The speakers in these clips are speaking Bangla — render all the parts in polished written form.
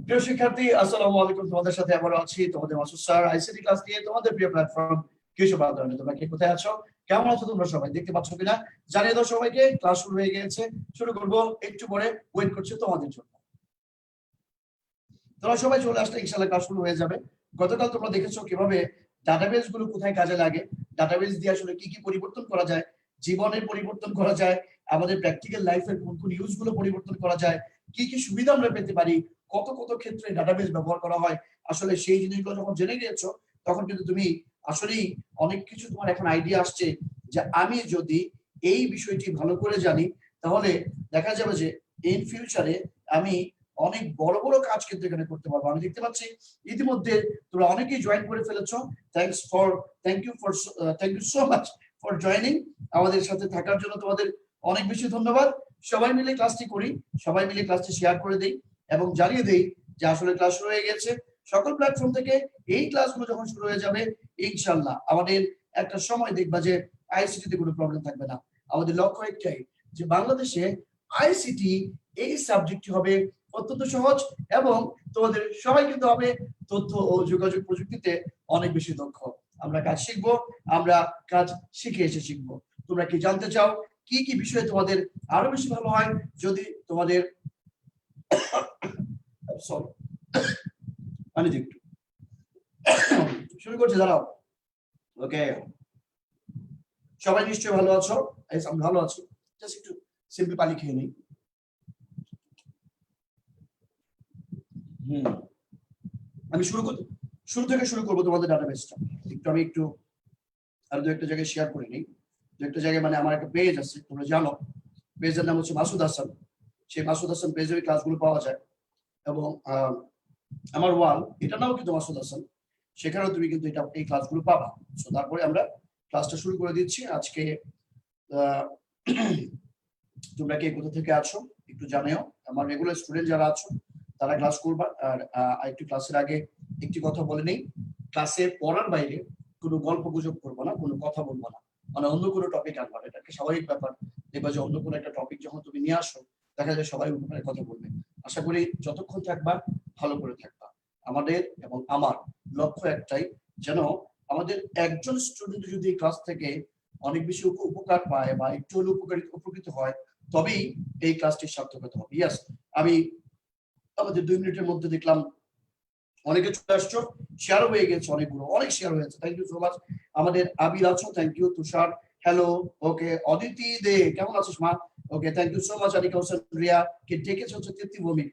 প্রিয় শিক্ষার্থী, আসসালামু আলাইকুম। তোমাদের সাথে আবারও আছি, তোমাদের মাসুদ স্যার, আইসিটি ক্লাস নিয়ে, তোমাদের প্রিয় প্ল্যাটফর্ম কিশোর বাদরণে। তোমরা কি কোথায় আছো, কেমন আছো তোমরা সবাই, দেখতে পাচ্ছ কিনা জানিয়ে দাও সবাইকে। ক্লাস শুরু হয়ে গেছে, শুরু করব একটু পরে, ওয়েট করছি তোমাদের জন্য। তোমরা সবাই চলে আসলে ইনশাআল্লাহ ক্লাস শুরু হয়ে যাবে। গতকাল তোমরা দেখেছো কিভাবে ডাটাবেস গুলো কোথায় কাজে লাগে, ডাটাবেস দিয়ে আসলে কি কি পরিবর্তন করা যায়, জীবনের পরিবর্তন করা যায়, আমাদের প্র্যাকটিক্যাল লাইফের কোন কোন ইউজ গুলো পরিবর্তন করা যায়, কি কি সুবিধা আমরা পেতে পারি, কত কত ক্ষেত্রে ডাটাবেস ব্যবহার করা হয়। আসলে সেই জিনিসগুলো যখন জেনে গিয়েছো, তখন কিন্তু তুমি আসলেই অনেক কিছু তোমার এখন আইডিয়া আসছে যে আমি যদি এই বিষয়টি ভালো করে জানি, তাহলে দেখা যাবে যে ইন ফিউচারে আমি অনেক বড় বড় কাজ কিন্তু এখানে করতে পারবো। আমি দেখতে পাচ্ছি ইতিমধ্যে তোমরা অনেকেই জয়েন করে ফেলেছো। Thank you so much for joining. আমাদের সাথে থাকার জন্য তোমাদের অনেক বেশি ধন্যবাদ। সবাই মিলে ক্লাসটি করি, সবাই মিলে ক্লাসটি শেয়ার করে দেই এবং জানিয়ে দেই যে আসলে ক্লাস শুরু হয়ে গেছে। সকল প্ল্যাটফর্ম থেকে এই ক্লাসগুলো যখন শুরু হয়ে যাবে, ইনশাআল্লাহ আমাদের একটা সময় দেখবা যে আইসিটি তে কোনো প্রবলেম থাকবে না। আমাদের লক্ষ্য একটাই, যে বাংলাদেশে আইসিটি এই সাবজেক্টটি হবে অত্যন্ত সহজ এবং তোমাদের সবাই কিন্তু হবে তথ্য ও যোগাযোগ প্রযুক্তিতে অনেক বেশি দক্ষ। আমরা কাজ শিখবো, আমরা কাজ শিখে এসে শিখবো। তোমরা কি জানতে চাও কি কি বিষয়ে তোমাদের আরো বেশি ভালো হয়? যদি তোমাদের মানে একটু শুরু করছি, দাঁড়াও। ওকে, সবাই নিশ্চয়ই ভালো আছো? আমি ভালো আছি, জাস্ট একটু সিম্পল পানি খেয়ে নিই। আমি শুরু থেকে শুরু করবো তোমাদের ডাটাবেসটা। আমি একটু আর দু একটা জায়গায় শেয়ার করে নিই। দু একটা জায়গায় মানে আমার একটা পেজ আছে, তোমরা জানো পেজের নাম হচ্ছে মাসুদ হাসান। সেই মাসুদ হাসান পেজের ক্লাসগুলো পাওয়া যায় এবং আমার ওয়াল এটা নাও কিন্তু মাসুদ হাসান, সেখানেও তুমি কিন্তু এই ক্লাসগুলো পাবা। সো তারপরে আমরা ক্লাসটা শুরু করে দিচ্ছি আজকে। তোমরা কে কোথা থেকে আছো একটু জানিও। আমার রেগুলার স্টুডেন্ট যারা আছো তারা ক্লাস করবা। আর একটু ক্লাসের আগে একটি কথা বলে নেই, ক্লাসে পড়ার বাইরে কোনো গল্প গুজব করবো না, কোনো কথা বলবো না, মানে অন্য কোনো টপিক আনবা না। এটা একটা স্বাভাবিক ব্যাপার। দেখবা যে অন্য কোনো একটা টপিক যখন তুমি নিয়ে আসো, দেখা যায় সবাই উপরে কথা বলবে। আশা করি যতক্ষণ থাকবা ভালো করে থাকবা। আমাদের এবং আমার লক্ষ্য একটাই, যেন আমাদের একজন স্টুডেন্ট যদি ক্লাস থেকে অনেক বেশি উপকার পায় বা একটু হলেও উপকৃত হয়, তবেই এই ক্লাসটির সার্থকতা হবে। ইয়াস, আমি আমাদের 2 মিনিটের মধ্যে দেখলাম অনেকে চলে আসছো, শেয়ার হয়ে গেছে, অনেকগুলো অনেক শেয়ার হয়েছে। Thank you so much. আমাদের আবির আছো, thank you. Tushar, hello. Okay, Aditi Dey, কেমন আছিস মা? Okay, thank you so much. Anika Hossain Riya কে ডেকেছে হচ্ছে তৃপ্তিভূমি।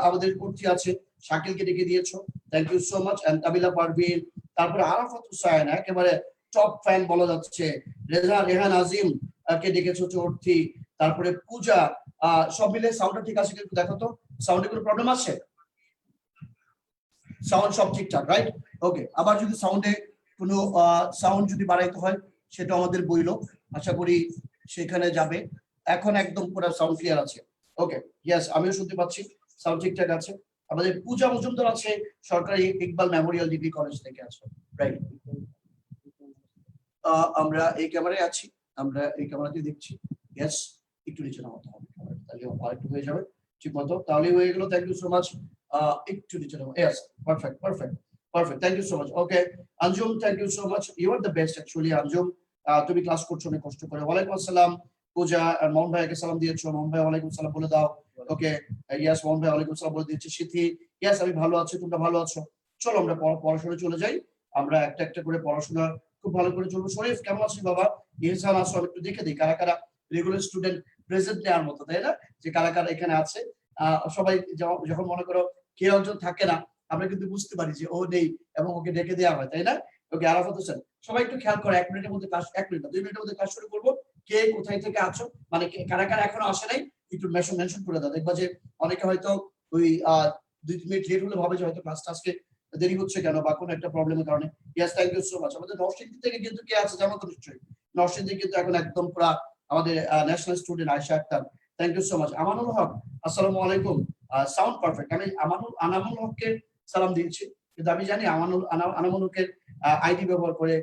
আমাদের কুর্তি আছে, শাকিলকে ডেকে দিয়েছো, thank you so much. And Kabila Parvin, তারপরে আরাফাত হুসাইন, একেবারে টপ ফ্যান বলা যাচ্ছে। রেহান আজিম কে ডেকেছো হচ্ছে অর্থি, তারপরে পূজা। সব মিলে সাউন্ডটা ঠিক আছে কিন্তু দেখো তো, সাউন্ডে কোনো প্রবলেম আছে? সাউন্ড সব ঠিকঠাক, রাইট? ওকে, আবার যদি সাউন্ডে কোনো সাউন্ড যদি বাড়াইতে হয় সেটা আমাদের বইলো, আশা করি সেখানে যাবে। এখন একদম পুরো সাউন্ড ক্লিয়ার আছে। ওকে, ইয়েস, আমিও শুনতে পাচ্ছি, সাউন্ড ঠিকঠাক আছে। আমাদের পূজা মজুমদার আছে সরকারি ইকবাল মেমোরিয়াল ডিগ্রি কলেজ থেকে আছে, রাইট? আমরা এই ক্যামেরায় আছি, আমরা এই ক্যামেরাতে দেখছি। ইয়েস, একটু নিচে নামাতে হবে, তাহলে আরেকটু হয়ে যাবে ঠিক মতো, তাহলেই হয়ে গেল। Thank you so much. একটু নিচে নামো। Yes, perfect perfect perfect, thank you so much. Okay, Anjum, thank you so much, you are the best actually. Anjum, তুমি ক্লাস করছো অনেক কষ্ট করে। ওয়ালাইকুম আসসালাম। পূজা, মোহন ভাইকে সালাম দিয়েছো, মোহন ভাই ওয়ালাইকুম সালাম বলে দাও। ওকে, ইয়েস, মোহন ভাই ওয়ালাইকুম সালাম বলে দিয়েছে। সিথি, ইয়েস, আমি ভালো আছি, তোমরা ভালো আছো? চলো আমরা পড়াশোনা চলে যাই। আমরা একটা একটা করে পড়াশোনা খুব ভালো করে চলবো। শরীফ, কেমন আছিস বাবা? ইহসান আসো, একটু দেখে দিই কারা কারা রেগুলার স্টুডেন্ট প্রেজেন্ট নেওয়ার মতো, তাই না? যে কারা কারা এখানে আছে। সবাই যখন মনে করো কেউ একজন থাকে না, আমরা কিন্তু বুঝতে পারি যে ও নেই এবং ওকে ডেকে দেওয়া হয়, তাই না? ওকে, আরাফাত হোসেন, সবাই একটু খেয়াল করো, 1 মিনিটের মধ্যে ক্লাস, 1 মিনিট না 2 মিনিটের মধ্যে ক্লাস শুরু করবো। কে কোথায় থেকে আছো, মানে কারা কারা এখনো আসে নাই, একটু মেনশন করে দাও। দেখবা যে অনেকে হয়তো ওই 2-3 মিনিট লেট হলে ভাবে যে হয়তো ক্লাসটা আজকে দেরি হচ্ছে কেন, বা কোনো একটা প্রবলেমের কারণে। Yes, thank you so much. আমাদের নরসিংদী থেকে কিন্তু কে আছে জানো তো নিশ্চয়ই? নরসিংদী কিন্তু এখন একদম পুরা আমাদের national student Ayesha Akter, thank you so much. Amanul Haque, আসসালামু আলাইকুম। Sound perfect. আমি আনামুল হককে সালাম দিয়েছি, কিন্তু আমি জানি আনামুল হকের আইডি ব্যবহার করে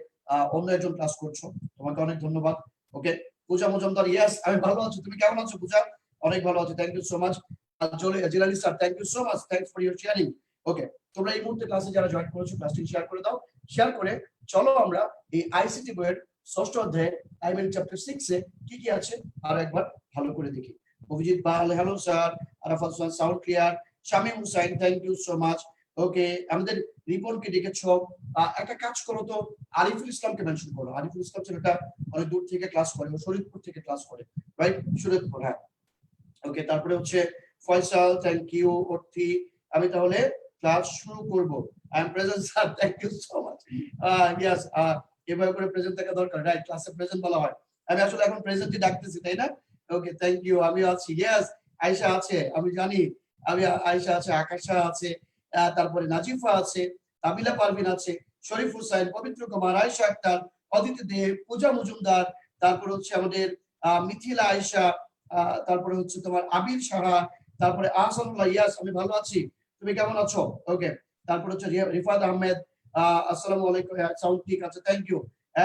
অন্য একজন ক্লাস করছো, তোমাকে অনেক ধন্যবাদ। ওকে, পূজা মজুমদার, ইয়েস, আমি ভালো আছি, তুমি কেমন আছো পূজা? অনেক ভালো আছি, thank you so much. Jilani sir, thank you so much, thanks for your sharing. Okay, তোমরা এই মুহূর্তে ক্লাসে যারা জয়েন করেছো ক্লাসটি শেয়ার করে দাও। শেয়ার করে চলো আমরা এই আইসিটি বইয়ের 6ষ্ঠ অধ্যায়ে আইএমএল চ্যাপ্টার 6 এ কি কি আছে আর একবার ভালো করে দেখি। Avijit Pal, hello sir. Arafat Hossain, sound clear. Shamim Hussain, thank you so much. Okay, আমাদের রিপনকে ডেকেছো। একটা কাজ করো তো, আরিফুল ইসলামকে মেনশন করো। আরিফুল ইসলাম ছেলেটা অনেক দূর থেকে ক্লাস করে, ও শরীয়তপুর থেকে ক্লাস করে, রাইট? শরীয়তপুর, হ্যাঁ। ওকে, তারপরে হচ্ছে ফয়সাল, থ্যাংক ইউ। অর্থি, আমি তাহলে ক্লাস শুরু করব। I am present sir, thank you so much. Yes, এভাবে করে প্রেজেন্ট থাকা দরকার, রাইট? ক্লাসে প্রেজেন্ট বলা হয়। আমি আসলে এখন প্রেজেন্টই ডাকতেছি, তাই না? ওকে, থ্যাংক ইউ। আমি আছি, ইয়েস। আয়েশা আছে, আমি জানি। আয়েশা আছে, আকাশা আছে, তারপরে নাজিফা আছে, তাবিলা পারভিন আছে, শরীফ হুসাইন, পবিত্র কুমার, আয়েশা আক্তার, অদিতি দেব, পূজা মজুমদার, তারপরে হচ্ছে আমাদের মিথিলা আয়েশা, তারপরে হচ্ছে তোমার আবির সাহা, তারপরে আহসানুল্লাহ, ইয়াস আমি ভালো আছি, তুমি কেমন আছো? ওকে, তারপরে হচ্ছে রিফাত আহমেদ, আসসালামু আলাইকুম, সাউন্ড ঠিক আছে, থ্যাংক ইউ।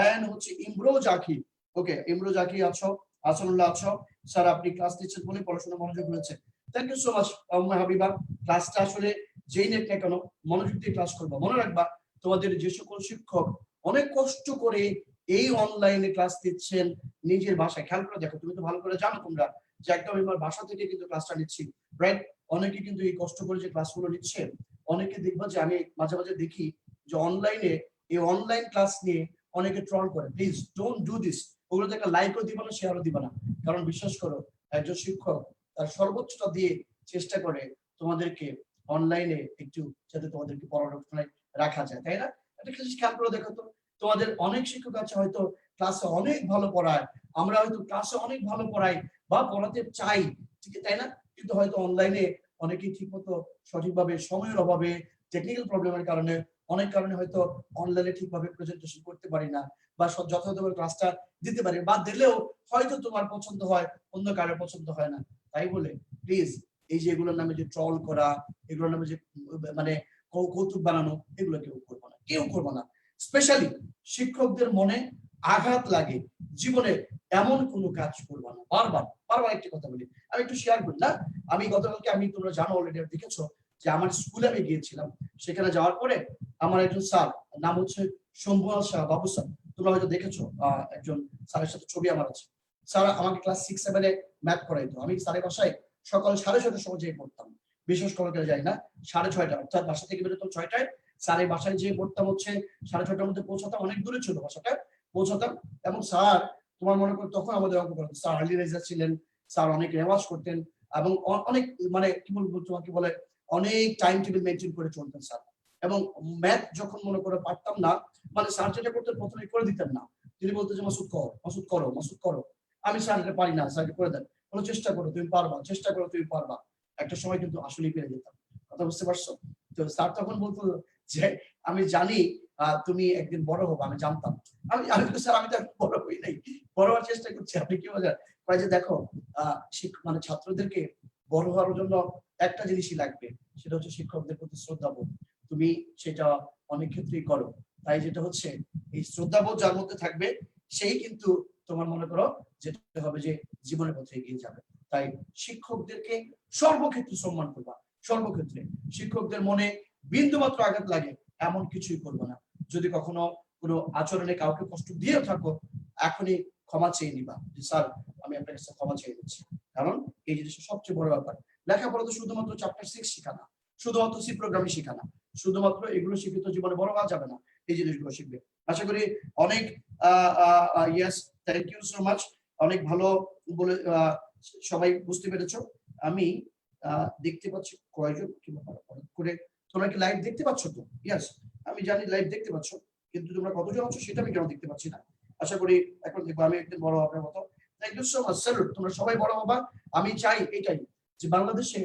এন্ড হচ্ছে ইমরো জাকি। ওকে, ইমরো জাকি আছো, আহসানুল্লাহ আছো। স্যার আপনি ক্লাস নিচ্ছেন বলে পড়াশোনা মনোযোগ রয়েছে, thank you so much. Habiba, ক্লাসটা আসলে যেই নেক না কেন মনোযোগ দিয়ে ক্লাস করবা। মনে রাখবা, তোমাদের যে সকল শিক্ষক অনেক কষ্ট করে এই অনলাইনে ক্লাস দিচ্ছেন নিজের ভাষায়, খেয়াল করে দেখো, তুমি তো ভালো করে জানো তোমরা যে একদম আমার বাসা থেকে কিন্তু ক্লাসটা নিচ্ছি, রাইট? অনেকে কিন্তু এই কষ্ট করে যে ক্লাসগুলো নিচ্ছে, অনেকে দেখবা যে আমি মাঝে মাঝে দেখি যে অনলাইনে এই অনলাইন ক্লাস নিয়ে অনেকে ট্রল করে। Please don't do this. ওগুলোতে একটা লাইকও দিবা না, শেয়ারও দিবা না, কারণ বিশ্বাস করো একজন শিক্ষক তার সর্বোচ্চটা দিয়ে চেষ্টা করে তোমাদেরকে অনলাইনে একটু যাতে তোমাদেরকে পড়াশোনায় রাখা যায়, তাই না? একটা জিনিস খেয়াল করে দেখো তো, তোমাদের অনেক শিক্ষক আছে হয়তো ক্লাসে অনেক ভালো পড়ায়, আমরা হয়তো ক্লাসে অনেক ভালো পড়াই বা পড়াতে চাই, ঠিক তাই না? কিন্তু হয়তো অনলাইনে অনেকেই ঠিক মতো সঠিকভাবে সময়ের অভাবে, টেকনিক্যাল প্রবলেমের কারণে, অনেক কারণে হয়তো অনলাইনে ঠিকভাবে প্রেজেন্টেশন করতে পারি না বা যথাযথভাবে ক্লাসটা দিতে পারি, বা দিলেও হয়তো তোমার পছন্দ হয়, অন্য কারোর পছন্দ হয় না। তাই বলে প্লিজ এই যে এগুলোর নামে যে ট্রল করা, এগুলোর নামে যে মানে কৌতুক বানানো, এগুলো কেউ করবো না, কেউ করবো না। স্পেশালি শিক্ষকদের মনে আঘাত লাগে জীবনে এমন কোনো কাজ করবো না। বারবার বারবার একটি কথা বলি, আমি একটু শেয়ার করি না। আমি গতকালকে, আমি তোমরা জানো অলরেডি, দেখেছো যে আমার স্কুলে আমি গিয়েছিলাম, সেখানে যাওয়ার পরে আমার একজন স্যার, নাম হচ্ছে শম্ভুয়াল শাহ বাবু স্যার, তোমরা হয়তো দেখেছো, একজন স্যারের সাথে ছবি আমার আছে। স্যার আমাকে ক্লাস 6-7 এ ম্যাথ পড়াইতো। আমি স্যারের বাসায় সকাল 6:30টার সময় যেয়ে পড়তাম, বিশেষ করে যাই না 6:30, অর্থাৎ বাসা থেকে বেরোতাম 6টায়, স্যারের বাসায় যেয়ে পড়তাম হচ্ছে 6:30টার মধ্যে পৌঁছাতাম, অনেক দূরে ছিল বাসাটা, পৌঁছাতাম। এবং স্যার, তোমার মনে করো তখন আমাদের অঙ্ক করাতেন, স্যার আর্লি রাইজার ছিলেন, স্যার অনেক রেওয়াজ করতেন এবং অনেক মানে কি বলবো তোমাকে বলে, অনেক টাইম টেবিল মেনটেন করে চলতেন স্যার। এবং ম্যাথ যখন মনে করে পারতাম না, মানে স্যার যেটা করতেন প্রথমে করে দিতেন না, তিনি বলতেন যে মাসুদ করো, মাসুদ করো, মাসুদ করো। আমি স্যার এটা পারি না, স্যারকে করে দেন, কোনো চেষ্টা করো তুমি পারবা, চেষ্টা করো তুমি পারবা। একটা সময় কিন্তু আসলেই পেরে যেতাম, কথা বুঝতে পারছো? তো স্যার তখন বলতো যে আমি জানি তুমি একদিন বড় হবে, আমি জানতাম। আমি তো স্যার, আমি তো এখন বড় হই নাই, বড় হওয়ার চেষ্টা করছি। আপনি কি মজা কয় যে দেখো, মানে ছাত্রদেরকে বড় হওয়ার জন্য একটা জিনিসই লাগবে, সেটা হচ্ছে শিক্ষকদের প্রতি শ্রদ্ধাবোধ। তুমি সেটা অনেক ক্ষেত্রেই করো, তাই যেটা হচ্ছে এই শ্রদ্ধাবোধ যার মধ্যে থাকবে, সেই কিন্তু তোমার মনে করো যেটা হবে যে জীবনের পথে এগিয়ে যাবে। তাই শিক্ষকদেরকে সর্বক্ষেত্রে সম্মান করবা, সর্বক্ষেত্রে। শিক্ষকদের মনে বিন্দু মাত্র আঘাত লাগে এমন কিছুই করবো না। যদি কখনো কোনো আচরণে কাউকে কষ্ট দিয়ে থাকো, এখনই ক্ষমা চেয়ে নিবা যে স্যার আমি আপনার কাছে ক্ষমা চেয়ে নিচ্ছি। কারণ এই জিনিসটা সবচেয়ে বড় ব্যাপার। লেখাপড়া তো শুধুমাত্র চ্যাপ্টার 6 শেখা না, শুধুমাত্র সি প্রোগ্রামই শেখা না, শুধুমাত্র এগুলো শিখে তো জীবনে বড় হওয়া যাবে না, এই জিনিসগুলো শিখবে। আশা করি অনেক yes, thank you so much. অনেক ভালো বলে সবাই বুঝতে পেরেছো। আমি দেখতে পাচ্ছি কয়জন কি করে, তোমরা কি লাইভ দেখতে পাচ্ছ তো? ইয়েস, আমি জানি লাইভ দেখতে পাচ্ছ, কিন্তু তোমরা কতজন আছো সেটা আমি কেন দেখতে পাচ্ছি না। আশা করি এখন দেখবো আমি একদিন বড় হবার মতো। Thank you so much, salute, তোমরা সবাই বড় হবা। আমি চাই এটাই, যে বাংলাদেশে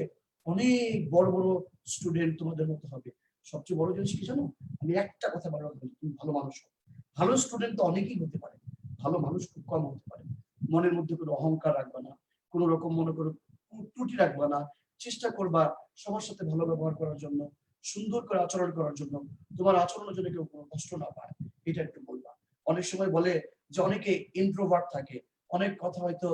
অনেক বড় বড় স্টুডেন্ট তোমাদের মতো হবে। সবচেয়ে বড় জিনিস কি জানো? আমি একটা কথা বারবার বলি, তুমি ভালো মানুষ হও। ভালো স্টুডেন্ট তো অনেকেই হতে পারে, ভালো মানুষ খুব কম হতে পারে। মনের মধ্যে কোনো অহংকার রাখবা না, কোন রকম মনে করো ত্রুটি রাখবা না, চেষ্টা করবা সবার সাথে ভালো ব্যবহার করার জন্য, সুন্দর করে আচরণ করার জন্য, তোমার আচরণের জন্য কেউ কোনো কষ্ট না পায়, এটা একটু বলবা। অনেক সময় বলে যে অনেকে ইন্ট্রোভার্ট থাকে, অনেক কথা হয়তো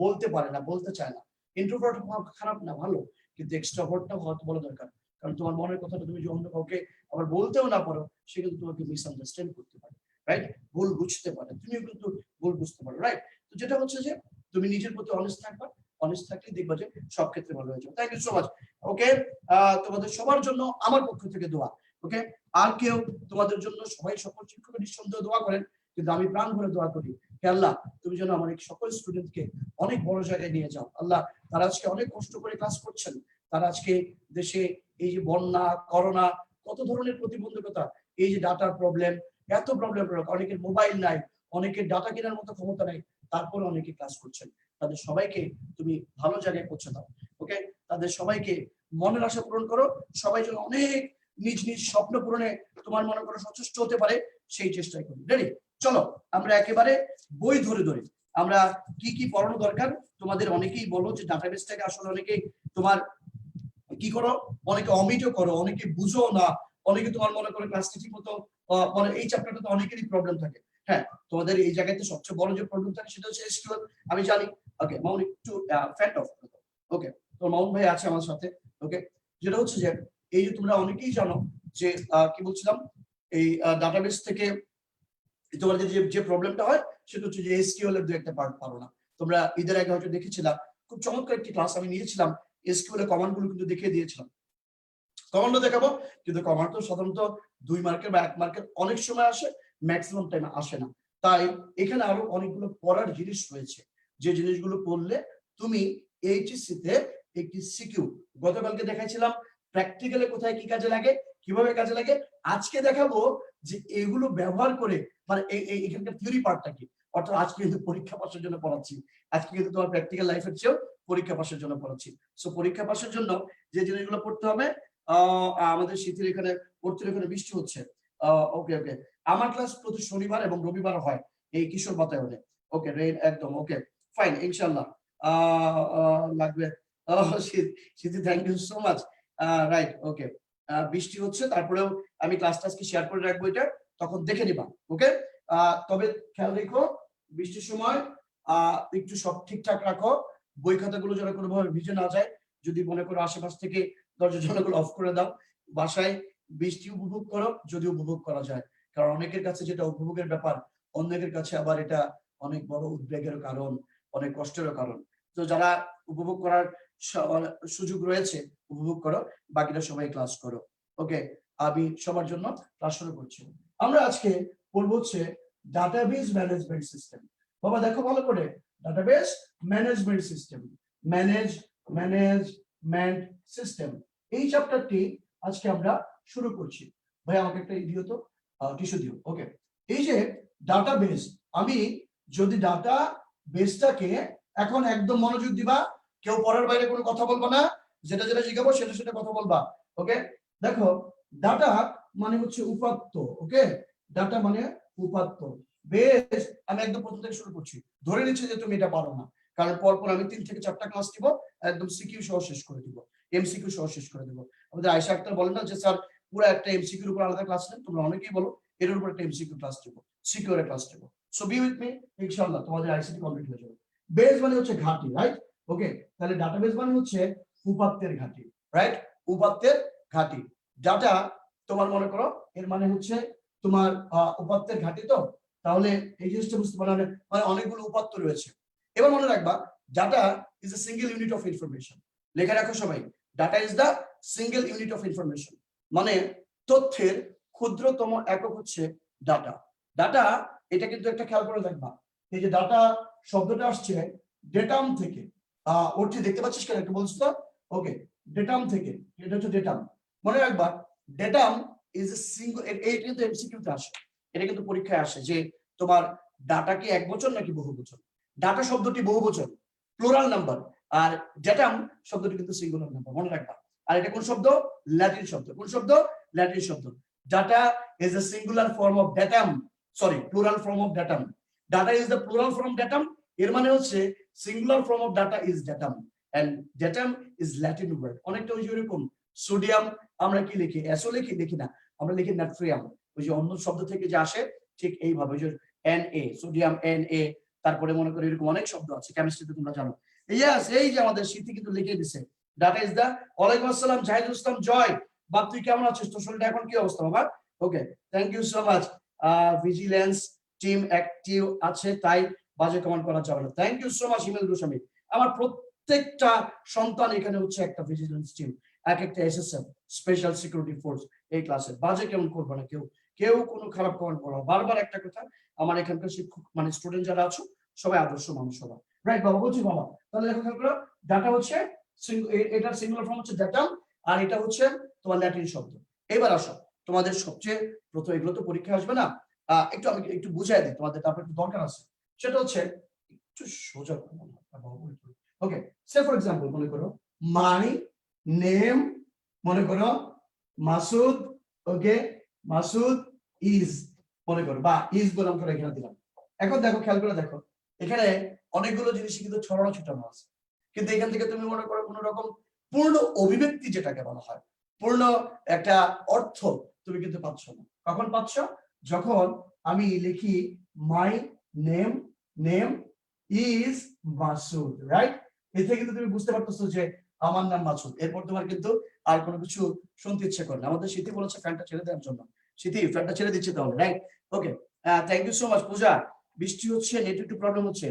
বলতে পারে না, বলতে চায় না। ইন্ট্রোভার্ট খারাপ না, ভালো, কিন্তু এক্সট্রাভার্টটাও হয়তো বলা দরকার, কারণ তোমার মনের কথাটা তুমি যদি অন্য কাউকে আবার বলতেও না পারো, সে কিন্তু তোমাকে মিসআন্ডারস্ট্যান্ড করতে পারে, রাইট? ভুল বুঝতে পারে, তুমিও কিন্তু ভুল বুঝতে পারো, রাইট? তো যেটা হচ্ছে যে তুমি নিজের প্রতি অনেস্ট থাকবা, অনেস্ট থাকলে দেখবা যে সব ক্ষেত্রে ভালো হয়ে যাবে। Thank you so much. Okay, তোমাদের সবার জন্য আমার পক্ষ থেকে দোয়া। ওকে, আর কেউ তোমাদের জন্য, সবাই সকল শিক্ষক নিঃসন্দেহে দোয়া করেন, কিন্তু আমি প্রাণ ভরে দোয়া করি হে আল্লাহ, তুমি যেন আমার এই সকল স্টুডেন্টকে অনেক বড় জায়গায় নিয়ে যাও। আল্লাহ, তারা আজকে অনেক কষ্ট করে ক্লাস করছেন, তারা আজকে দেশে এই যে বন্যা, করোনা, কত ধরনের প্রতিবন্ধকতা, এই যে ডাটার প্রবলেম, এত প্রবলেম, অনেকের মোবাইল নাই, অনেকের ডাটা কেনার মতো ক্ষমতা নাই, তারপরে অনেকে ক্লাস করছেন। তাদের সবাইকে তুমি ভালো জায়গায় পৌঁছে দাও। ওকে, তাদের সবাইকে মনের আশা পূরণ করো, সবাই যেন অনেক নিজ নিজ স্বপ্ন পূরণে তোমার মনে করো সচেষ্ট হতে পারে, সেই চেষ্টাই করি। রেডি? চলো আমরা একেবারে বই ধরে ধরে আমরা কি কি পড়ানো দরকার। তোমাদের অনেকেই বলো যে ডাটাবেসটাকে আসলে অনেকেই তোমার কি করো, অনেকে অমিটও করো, অনেকে বুঝো না, অনেকে তোমার মনে করো ক্লাসটা ঠিক মতো মানে এই চ্যাপ্টারটা তো অনেকেরই প্রবলেম থাকে। হ্যাঁ, তোমাদের এই জায়গাতে সবচেয়ে বড় যে প্রবলেম থাকে সেটা হচ্ছে এসকিউএল, আমি জানি। ওকে, মাউন একটু ফ্যাট অফ। ওকে, তো মাউন ভাই আছে আমার সাথে। ওকে, যেটা হচ্ছে যে এই যে তোমরা অনেকেই জানো যে কি বলছিলাম, এই ডাটাবেস থেকে তোমাদের যে প্রবলেমটা হয় সেটা হচ্ছে যে এসকিউএল এর দু একটা পার্ট পারো না। তোমরা ঈদের আগে হয়তো দেখেছিলাম, খুব চমৎকার একটি ক্লাস আমি নিয়েছিলাম, এসকিউএল এর কমান্ড গুলো কিন্তু দেখিয়ে দিয়েছিলাম। কমান্ডও দেখাবো, কিন্তু কমান্ড তো সাধারণত 2 মার্কের বা 1 মার্কের অনেক সময় আসে, ম্যাক্সিমাম টাইমে আসে না। তাই এখানে আরো অনেকগুলো পড়ার জিনিস রয়েছে, যে জিনিসগুলো পড়লে তুমি এইচএসসি তে একটি সিকিউ, গতকালকে দেখাইছিলাম প্র্যাকটিক্যালে কোথায় কি কাজে লাগে, কিভাবে কাজে লাগে, আজকে দেখাবো যে এগুলো ব্যবহার করে মানে এখানকার থিওরি পার্টটা কি। অর্থাৎ আজকে কিন্তু পরীক্ষা পাসের জন্য পড়াচ্ছি, আজকে কিন্তু তোমার প্র্যাকটিক্যাল লাইফের চেয়েও পরীক্ষা পাসের জন্য পড়াচ্ছি। সো পরীক্ষা পাসের জন্য যে জিনিসগুলো পড়তে হবে, আমাদের শীতের এখানে পড়তে, এখানে বৃষ্টি হচ্ছে। ওকে ওকে, আমার ক্লাস প্রতি শনিবার এবং রবিবার হয় এই কিশোর বাতায়নে। ওকে, রেইন একদম ওকে, ফাইন, ইনশাআল্লাহ লাগবে। শীত, thank you so much. Right, okay, বৃষ্টি হচ্ছে, তারপরেও আমি ক্লাসটা আজকে শেয়ার করে রাখবো, এটা তখন দেখে নিবা। ওকে, তবে খেয়াল রেখো বৃষ্টির সময় একটু সব ঠিকঠাক রাখো, বই খাতাগুলো যেন কোনোভাবে ভিজে না যায়। যদি মনে করো আশেপাশ থেকে দরজা জানালাগুলো অফ করে দাও। বাসায় বৃষ্টি উপভোগ করো যদি উপভোগ করা যায়, কারণ অনেকের কাছে যেটা উপভোগের ব্যাপার, অন্যদের কাছে আবার এটা অনেক বড় উদ্বেগের কারণ, অনেক কষ্টেরও কারণ। তো যারা উপভোগ করার সুযোগ রয়েছে উপভোগ করো, বাকিটা সবাই ক্লাস করো। ওকে, আমি সবার জন্য ক্লাস শুরু করছি। আমরা আজকে পড়বো হচ্ছে ডাটাবেস ম্যানেজমেন্ট সিস্টেম। বাবা দেখো ভালো করে, database management system, management system, এই চ্যাপ্টারটি আজকে আমরা শুরু করছি। ভাই আমাকে একটা দিও তো, টিস্যু দিও। ওকে, এই যে ডাটাবেস, আমি যদি ডাটা বেসটাকে এখন একদম মনোযোগ দিবা, কেউ পড়ার বাইরে কোনো কথা বলবা না, যেটা যেটা শিখাবো সেটা সেটা কথা বলবা। ওকে, দেখো ডাটা মানে হচ্ছে উপাত্ত। ওকে, ডাটা মানে উপাত্ত। বেস আমি একদম প্রথম থেকে শুরু করছি, ধরে নিচ্ছি যে তুমি এটা পারো না, কারণ পরপর আমি 3 থেকে 4টা ক্লাস দিব, একদম সিকিউ সহ শেষ করে দিব, এমসিকিউ সহ শেষ করে দিব। আমাদের আয়েশা আক্তার বলেন না যে স্যার পুরো একটা এমসিকিউর উপর আলাদা ক্লাস নেন, তোমরা অনেকেই বলো এর উপর একটা এমসিকিউ ক্লাস দিব, সিকিউর ক্লাস দিব। সো বি উইথ মি, ইনশাআল্লাহ তোমাদের আইসিটি কমপ্লিট হয়ে যাবে। বেস মানে হচ্ছে ঘাঁটি, রাইট? ওকে, তাহলে ডাটাবেস মানে হচ্ছে উপাত্তের ঘাঁটি, রাইট? উপাত্তের ঘাঁটি। ডাটা তোমার মনে করো এর মানে হচ্ছে তোমার উপাত্তের ঘাঁটি। তো তাহলে এই জিনিসটা বুঝতে পারলে মানে অনেকগুলো উপাত্ত রয়েছে। এবার মনে রাখবা data is a single unit of information. লেখা রাখো সবাই, data is the single unit of information, মানে তথ্যের ক্ষুদ্রতম একক হচ্ছে ডাটা। ডাটা এটা কিন্তু একটা খেয়াল করে দেখবা, এই যে ডাটা শব্দটা আসছে ডেটাম থেকে। অর্থে দেখতে পাচ্ছিস কেন একটু বলছো তো? ওকে, ডেটাম থেকে, এটা হচ্ছে ডেটাম। মনে রাখবা ডেটাম ইজ এ সিঙ্গেল, এটা কিন্তু এমসিকিউতে আসে, এটা কিন্তু পরীক্ষায় আসে যে তোমার ডাটা কি একবচন নাকি বহুবচন। ডাটা শব্দটি বহুবচন, প্লুরাল নাম্বার, আর ডেটাম শব্দটি কিন্তু সিঙ্গুলার নাম্বার, মনে রাখবা। আর এটা কোন শব্দ? ল্যাটিন শব্দ। কোন শব্দ? ল্যাটিন শব্দ। Data is a singular form of datum, sorry, plural form of datum. Data is the plural form datum, এর মানে হচ্ছে singular form of data is datum, and datum is Latin word. অনেকটা ওই যে এরকম সোডিয়াম আমরা কি লিখি, এসও লিখি, লিখি না, আমরা লিখি নাট্রিয়াম, ওই যে অন্য শব্দ থেকে যে আসে ঠিক এইভাবে, ওই যে Na, সোডিয়াম Na, তারপরে মনে করি এরকম অনেক শব্দ আছে কেমিস্ট্রিতে তোমরা জানো। ইয়েস, এই যে আমাদের স্মৃতি কিন্তু লিখে দিছে ডাটা ইজ দা ওয়ালাইকুম আসসালাম জাহিদুল ইসলাম জয় বাপ তুই কেমন আছিস তোর শরীরটা এখন কি অবস্থা বাবা okay thank you so much vigilance team active আছে তাই বাজে কমেন্ট করা যাবে না thank you so much Himel Goswami আমার প্রত্যেকটা সন্তান এখানে হচ্ছে একটা ভিজিলেন্স টিম এক একটা এসএসএফ স্পেশাল সিকিউরিটি ফোর্স এই ক্লাসে বাজে কেমন করবে না কেউ কেউ কোনো খারাপ কমেন্ট করবে বারবার একটা কথা আমার এখানকার শিক্ষক মানে স্টুডেন্ট যারা আছো সবাই আদর্শ মানুষ সবাই রাইট বাবা বলছি বাবা তাহলে দেখো খেয়াল করো ডাটা হচ্ছে এটার সিঙ্গুলার ফর্ম হচ্ছে ডাটা আর এটা হচ্ছে তোমার ল্যাটিন শব্দ এবার আসো তোমাদের সবচেয়ে প্রথম এগুলো তো পরীক্ষা আসবে না একটু আমি একটু বুঝাই দিই তোমাদের তারপর একটু দরকার আছে সেটা হচ্ছে একটু সোজা ওকে সে ফর এক্সাম্পল মনে করো মাই নেম মনে করো মাসুদ ওকে মাসুদ ইজ মনে করো বা ইজ বললাম করে এখানে দিলাম এখন দেখো খেয়াল করে দেখো এখানে অনেকগুলো জিনিস কিন্তু ছড়ানো ছিটানো আছে কিন্তু এখান থেকে তুমি মনে করো কোন রকম পূর্ণ অভিব্যক্তি যেটাকে বলা হয় পূর্ণ একটা অর্থ তুমি কিন্তু পাচ্ছ না কখন পাচ্ছ যখন আমি লিখি my name name is Masud right এতে কিন্তু তুমি বুঝতে পারতেছো যে আমার নাম মাসুদ এরপর তোমার কিন্তু আর কোনো কিছু শুনতে ইচ্ছে করে না আমাদের স্মৃতি বলেছে ফ্যানটা ছেড়ে দেওয়ার জন্য স্মৃতি ফ্যানটা ছেড়ে দিচ্ছে তাহলে right okay thank you so much Puja বৃষ্টি হচ্ছে নেট একটু প্রবলেম হচ্ছে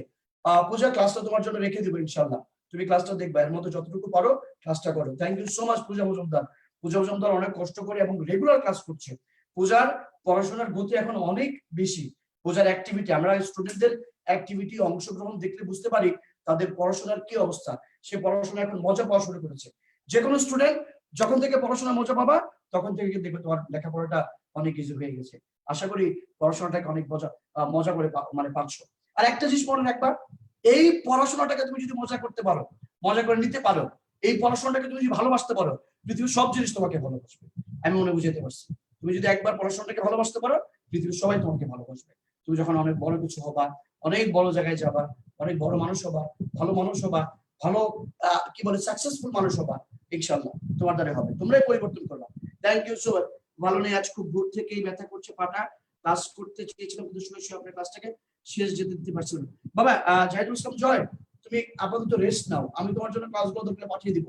পূজা ক্লাসটা তোমার জন্য রেখে দিব ইনশাআল্লাহ তুমি ক্লাসটা দেখবা এর মধ্যে যতটুকু পারো ক্লাসটা করো থ্যাংক ইউ সো মাচ পূজা মজুমদার অনেক কষ্ট করে এবং রেগুলার ক্লাস করছে পূজার পড়াশোনার গতি এখন অনেক বেশি পূজার অ্যাক্টিভিটি আমরা স্টুডেন্টদের অ্যাক্টিভিটি অংশগ্রহণ দেখলে বুঝতে পারি তাদের পড়াশোনার কি অবস্থা সে পড়াশোনা এখন মজা পাওয়া শুরু করেছে যে কোনো স্টুডেন্ট যখন থেকে পড়াশোনা মজা পাবা তখন থেকে কিন্তু দেখবে তোমার লেখাপড়াটা অনেক ইজি হয়ে গেছে আশা করি পড়াশোনাটাকে অনেক মজা করে মানে পাচ্ছ আর একটা জিনিস মনে রাখবা এই পড়াশোনাটাকে তুমি যদি মজা করতে পারো মজা করে নিতে পারো এই পড়াশোনাটাকে তুমি যদি ভালোবাসতে পারো পৃথিবীর সব জিনিস তোমাকে ভালোবাসবে আমি মনে বুঝাতে পারছি তুমি যদি একবার পড়াশোনাটাকে ভালোবাসতে পারো পৃথিবীর সবাই তোমাকে ভালোবাসবে তুমি যখন অনেক বড় কিছু হবা অনেক বড় জায়গায় যাবা অনেক বড় মানুষ হবা ভালো মানুষ হবা ভালো কি বলে সাকসেসফুল মানুষ হবা ইনশাআল্লাহ তোমার দ্বারা হবে তোমরাই পরিবর্তন করবা থ্যাংক ইউ সো মাচ ভালো নেই আজ খুব দূর থেকেই ব্যথা করছে পাটা ক্লাস করতে চেয়েছিলাম কিন্তু শুনেছি আপনার ক্লাসটাকে শেষ যেতে দিতে পারছিলাম বাবা জাহিদুল ইসলাম জয় তুমি আপাতত রেস্ট নাও আমি তোমার জন্য ক্লাসগুলো তোকে পাঠিয়ে দিব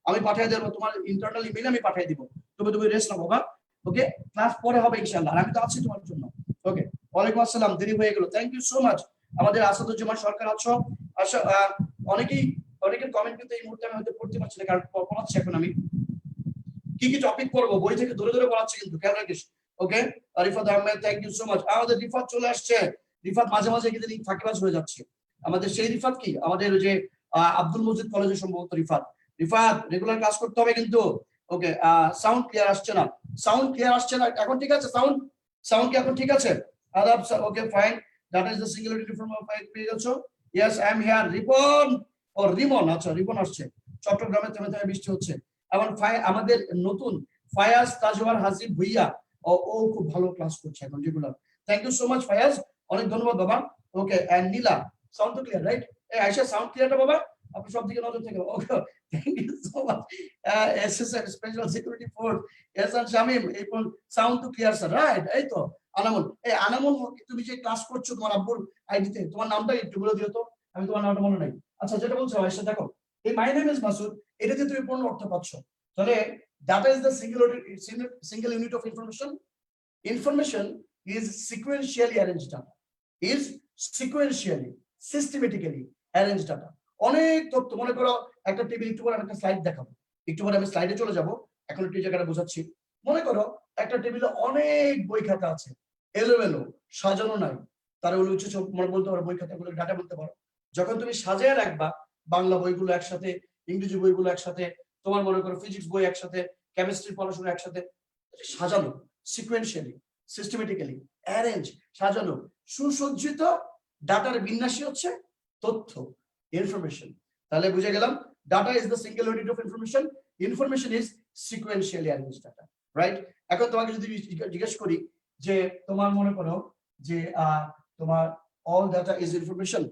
আমি পাঠিয়ে দেবো তোমার ইন্টারনাল ইমেইলে আমি পাঠিয়ে দিব তুমি রেস্ট নাও বাবা ওকে ক্লাস পরে হবে ইনশাআল্লাহ আমি তো আছি তোমার জন্য ওকে ওয়ালাইকুম আসসালাম দেরি হয়ে গেল থ্যাংক ইউ সো মাচ আমাদের আসাদুজ্জামান সরকার আছো আশা অনেকের কমেন্ট কিন্তু এই মুহূর্তে আমি হয়তো পড়তে পারছি না কারণ পড়াচ্ছি এখন আমি কি কি টপিক পড়বো বই থেকে ধরে ধরে পড়াচ্ছি কিন্তু খেয়াল রাখিস okay Rifat Ahmed thank you so much আমাদের রিফাত চলে আসছে রিফাত মাঝে মাঝে কিন্তু ফাঁকিবাজ হয়ে যাচ্ছে আমাদের সেই রিফাত কি আমাদের ওই যে আব্দুল মজিদ কলেজে সম্ভবত রিফাত রেগুলার ক্লাস করতে হবে কিন্তু ওকে সাউন্ড ক্লিয়ার আসছে না এখন ঠিক আছে সাউন্ড কি এখন ঠিক আছে আদাব okay fine that is the singularity form of পেয়ে গেছো yes I am here Rimon আচ্ছা রিমন আসছে চট্টগ্রামে থেমে থেমে বৃষ্টি হচ্ছে এবং আমাদের নতুন ফায়াজ তাজওয়ার হাসিব ভুইয়া ও খুব ভালো ক্লাস করছে এখন regular thank you so much Fayaz অনেক ধন্যবাদ বাবা ওকে এন্ড নীলা সাউন্ড তো ক্লিয়ার রাইট এই আয়শা সাউন্ড ক্লিয়ার বাবা আপনি সব দিকে নজর থেকে okay thank you so much SSF special security force Ehsan Shamim এই সাউন্ড তো ক্লিয়ার স্যার রাইট এই তো আনামুল তুমি যে ক্লাস করছো তোমার আব্বুর আইডিতে তোমার নামটা একটু বলে দিও তো আমি তোমার নামটা মনে নাই আচ্ছা যেটা বলছো আয়শা দেখো এই মাই নেম ইজ মাসুদ এটা দিয়ে তুমি পূর্ণ অর্থ পাচ্ছ তাহলে data is the single unit of information is sequentially arranged data is sequentially systematically arranged data অনেক তথ্য মনে করো একটা টেবিল একটু পরে একটা স্লাইড দেখাবো একটু পরে আমি স্লাইডে চলে যাব এখন একটু জায়গাটা বোঝাচ্ছি মনে করো একটা টেবিলে অনেক বই খাতা আছে এলোমেলো সাজানো নাই তার হলো হচ্ছে মনে বলতে পারো বই খাতাগুলো ডাটা বলতে পারো যখন তুমি সাজিয়ে রাখবা বাংলা বইগুলো একসাথে ইংরেজি বইগুলো একসাথে তোমার মনে করো ফিজিক্স বই একসাথে কেমিস্ট্রি পড়াশোনা একসাথে সাজানো সিকোয়েন্সিয়ালি সিস্টেমেটিক্যালি অ্যারেঞ্জ সাজানো সুসজ্জিত ডাটার বিন্যাসই হচ্ছে তথ্য ইনফরমেশন তাহলে বুঝে গেলাম data is the single unit of information is sequentially arrange data right এখন তোমাকে যদি জিজ্ঞেস করি যে তোমার মনে করো যে তোমার অল ডাটা ইজ ইনফরমেশন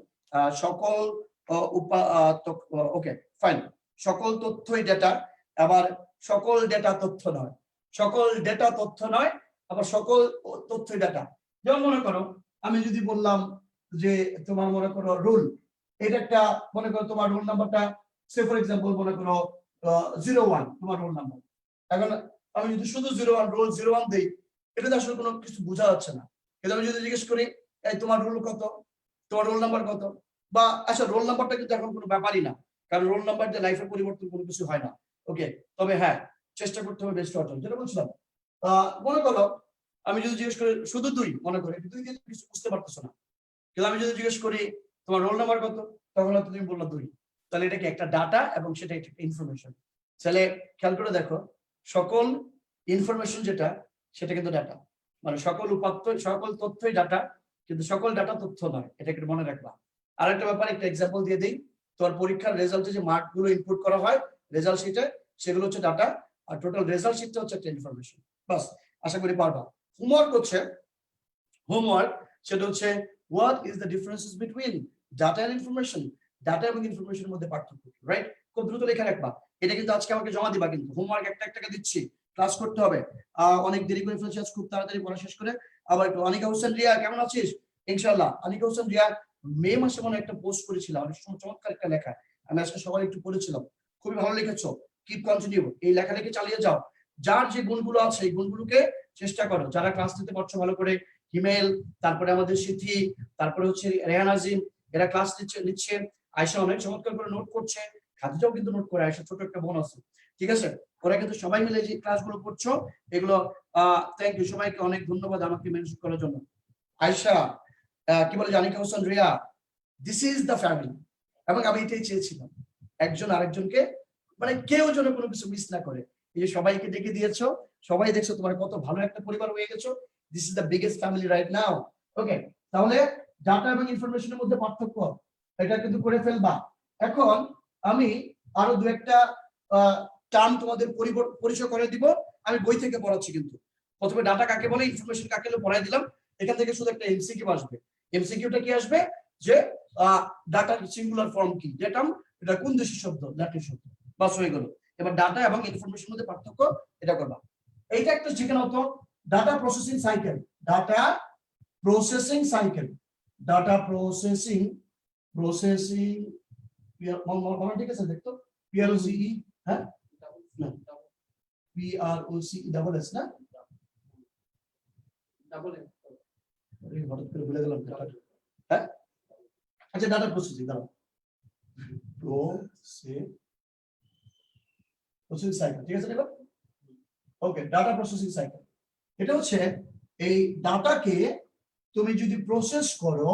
সকল ওকে ফাইন সকল তথ্যই ডেটা আবার সকল ডেটা তথ্য নয় আবার সকল তথ্যই ডেটা যেমন মনে করো আমি যদি বললাম যে তোমার মনে করো রুল এটা একটা মনে করো তোমার রুল নাম্বারটা সে ফর এক্সাম্পল মনে করো 01 তোমার রোল নাম্বার। এখন আমি যদি শুধু 01 রোল 01 দেই, এটা আসলে কোনো কিছু বোঝা যাচ্ছে না। কিন্তু আমি যদি জিজ্ঞেস করি এই তোমার রোল কত, তোমার রোল নাম্বার কত, বা আচ্ছা রোল নাম্বারটা কিন্তু এখন কোনো ব্যাপারই না, কারণ রোল নাম্বার দিয়ে লাইফের পরিবর্তন কোনো কিছু হয় না। ওকে, তবে হ্যাঁ চেষ্টা করতে হবে বেস্ট অর্জন, যেটা বলছিলাম। মনে করো আমি যদি জিজ্ঞেস করি শুধু 2, মনে করি 2 দিয়ে কিছু বুঝতে পারতেছো না, কিন্তু আমি যদি জিজ্ঞেস করি তোমার রোল নাম্বার কত, তখন হয়তো তুমি বললো 2, তাহলে এটা কি একটা ডাটা এবং সেটা একটা ইনফরমেশন। তাহলে খেয়াল করে দেখো, সকল ইনফরমেশন যেটা সেটা কিন্তু ডাটা, মানে সকল উপাত্ত সকল তথ্যই ডাটা, কিন্তু সকল ডাটা তথ্য নয়, এটা একটু মনে রাখবা। আরেকটা ব্যাপার, একটা এক্সাম্পল দিয়ে দিই। তোমার পরীক্ষার রেজাল্টে যে মার্ক গুলো ইনপুট করা হয় রেজাল্ট শিটে, সেগুলো হচ্ছে ডাটা, আর টোটাল রেজাল্ট শিটটা হচ্ছে একটা ইনফরমেশন। বাস, আশা করি পারবা। হোমওয়ার্ক হচ্ছে, হোমওয়ার্ক সেটা হচ্ছে what is the differences between data and information. Data এবং ইনফরমেশনের মধ্যে পার্থক্য, রাইট? খুব দ্রুত লেখা রাখবা। এটা কিন্তু আজকে আমাকে জমা দিবা, কিন্তু হোমওয়ার্ক একটা একটা দিচ্ছি, ক্লাস করতে হবে। অনেক দেরি করে ফেলছি আজ, খুব তাড়াতাড়ি পড়া শেষ করে আবার একটু। অনিকা হোসেন রিয়া কেমন আছিস? ইনশাআল্লাহ। অনিকা হোসেন রিয়া মে মাসে মনে একটা পোস্ট করেছিলাম, অনেক চমৎকার একটা লেখা, আমি আজকে সবাই একটু পড়েছিলাম। খুবই ভালো লিখেছো, কিপ কন্টিনিউ, এই লেখালেখি চালিয়ে যাও। যার যে গুণগুলো আছে এই গুণগুলোকে চেষ্টা করো। যারা ক্লাস নিতে পারছো ভালো করে, হিমেল, তারপরে আমাদের সিথি, তারপরে হচ্ছে রেহান আজিম, এরা ক্লাস নিচ্ছে। আয়শা অনেক চমৎকার করে নোট করছে, খাদিজাও কিন্তু নোট করে, আয়শা ছোট একটা বোন আছে, ঠিক আছে? ওরা কিন্তু সবাই মিলে যে ক্লাসগুলো করছো এগুলো, থ্যাংক ইউ সবাইকে, অনেক ধন্যবাদ আমাকে মেনশন করার জন্য। আয়শা, কি বলে জানিকা Hossain Riya, this is the family. এবং আমি এটাই চেয়েছিলাম, একজন আরেকজনকে, মানে কেউ যেন কোনো কিছু মিস না করে। এই যে সবাইকে ডেকে দিয়েছো, সবাই দেখছো তোমার কত ভালো একটা পরিবার হয়ে গেছো। This is the biggest family right now. Okay, তাহলে ডাটা এবং ইনফরমেশনের মধ্যে পার্থক্য এটা কিন্তু করে ফেলবা। এখন আমি আরো দু একটা টার্ম তোমাদের পরিচয় করে দিব, আমি বই থেকে পড়াচ্ছি। কিন্তু প্রথমে ডাটা কাকে বলে, ইনফরমেশন কাকে বলে পড়াই দিলাম। এখান থেকে শুধু একটা এমসিকিউ আসবে। এমসিকিউটা কি আসবে, যে ডাটার সিঙ্গুলার ফর্ম কি, যেটা এটা কোন দেশি শব্দ, ল্যাটিন শব্দ, বাস হয়ে গেল। এবার ডাটা এবং ইনফরমেশনের মধ্যে পার্থক্য এটা করবা। এইটা একটা শিখে নাও তো, data processing cycle. Data processing cycle, data processing মনে ঠিক আছে? দেখতো পিআরওসিই, হ্যাঁ পিআরওসি ডাবল এস না, ডাবল এস, হঠাৎ করে ভুলে গেলাম। হ্যাঁ আচ্ছা, ডাটা প্রসেসিং, দাঁড়াও, প্রসেসিং সাইকেল, ঠিক আছে? ওকে, ডাটা প্রসেসিং সাইকেল এটা হচ্ছে এই ডাটাকে তুমি যদি প্রসেস করো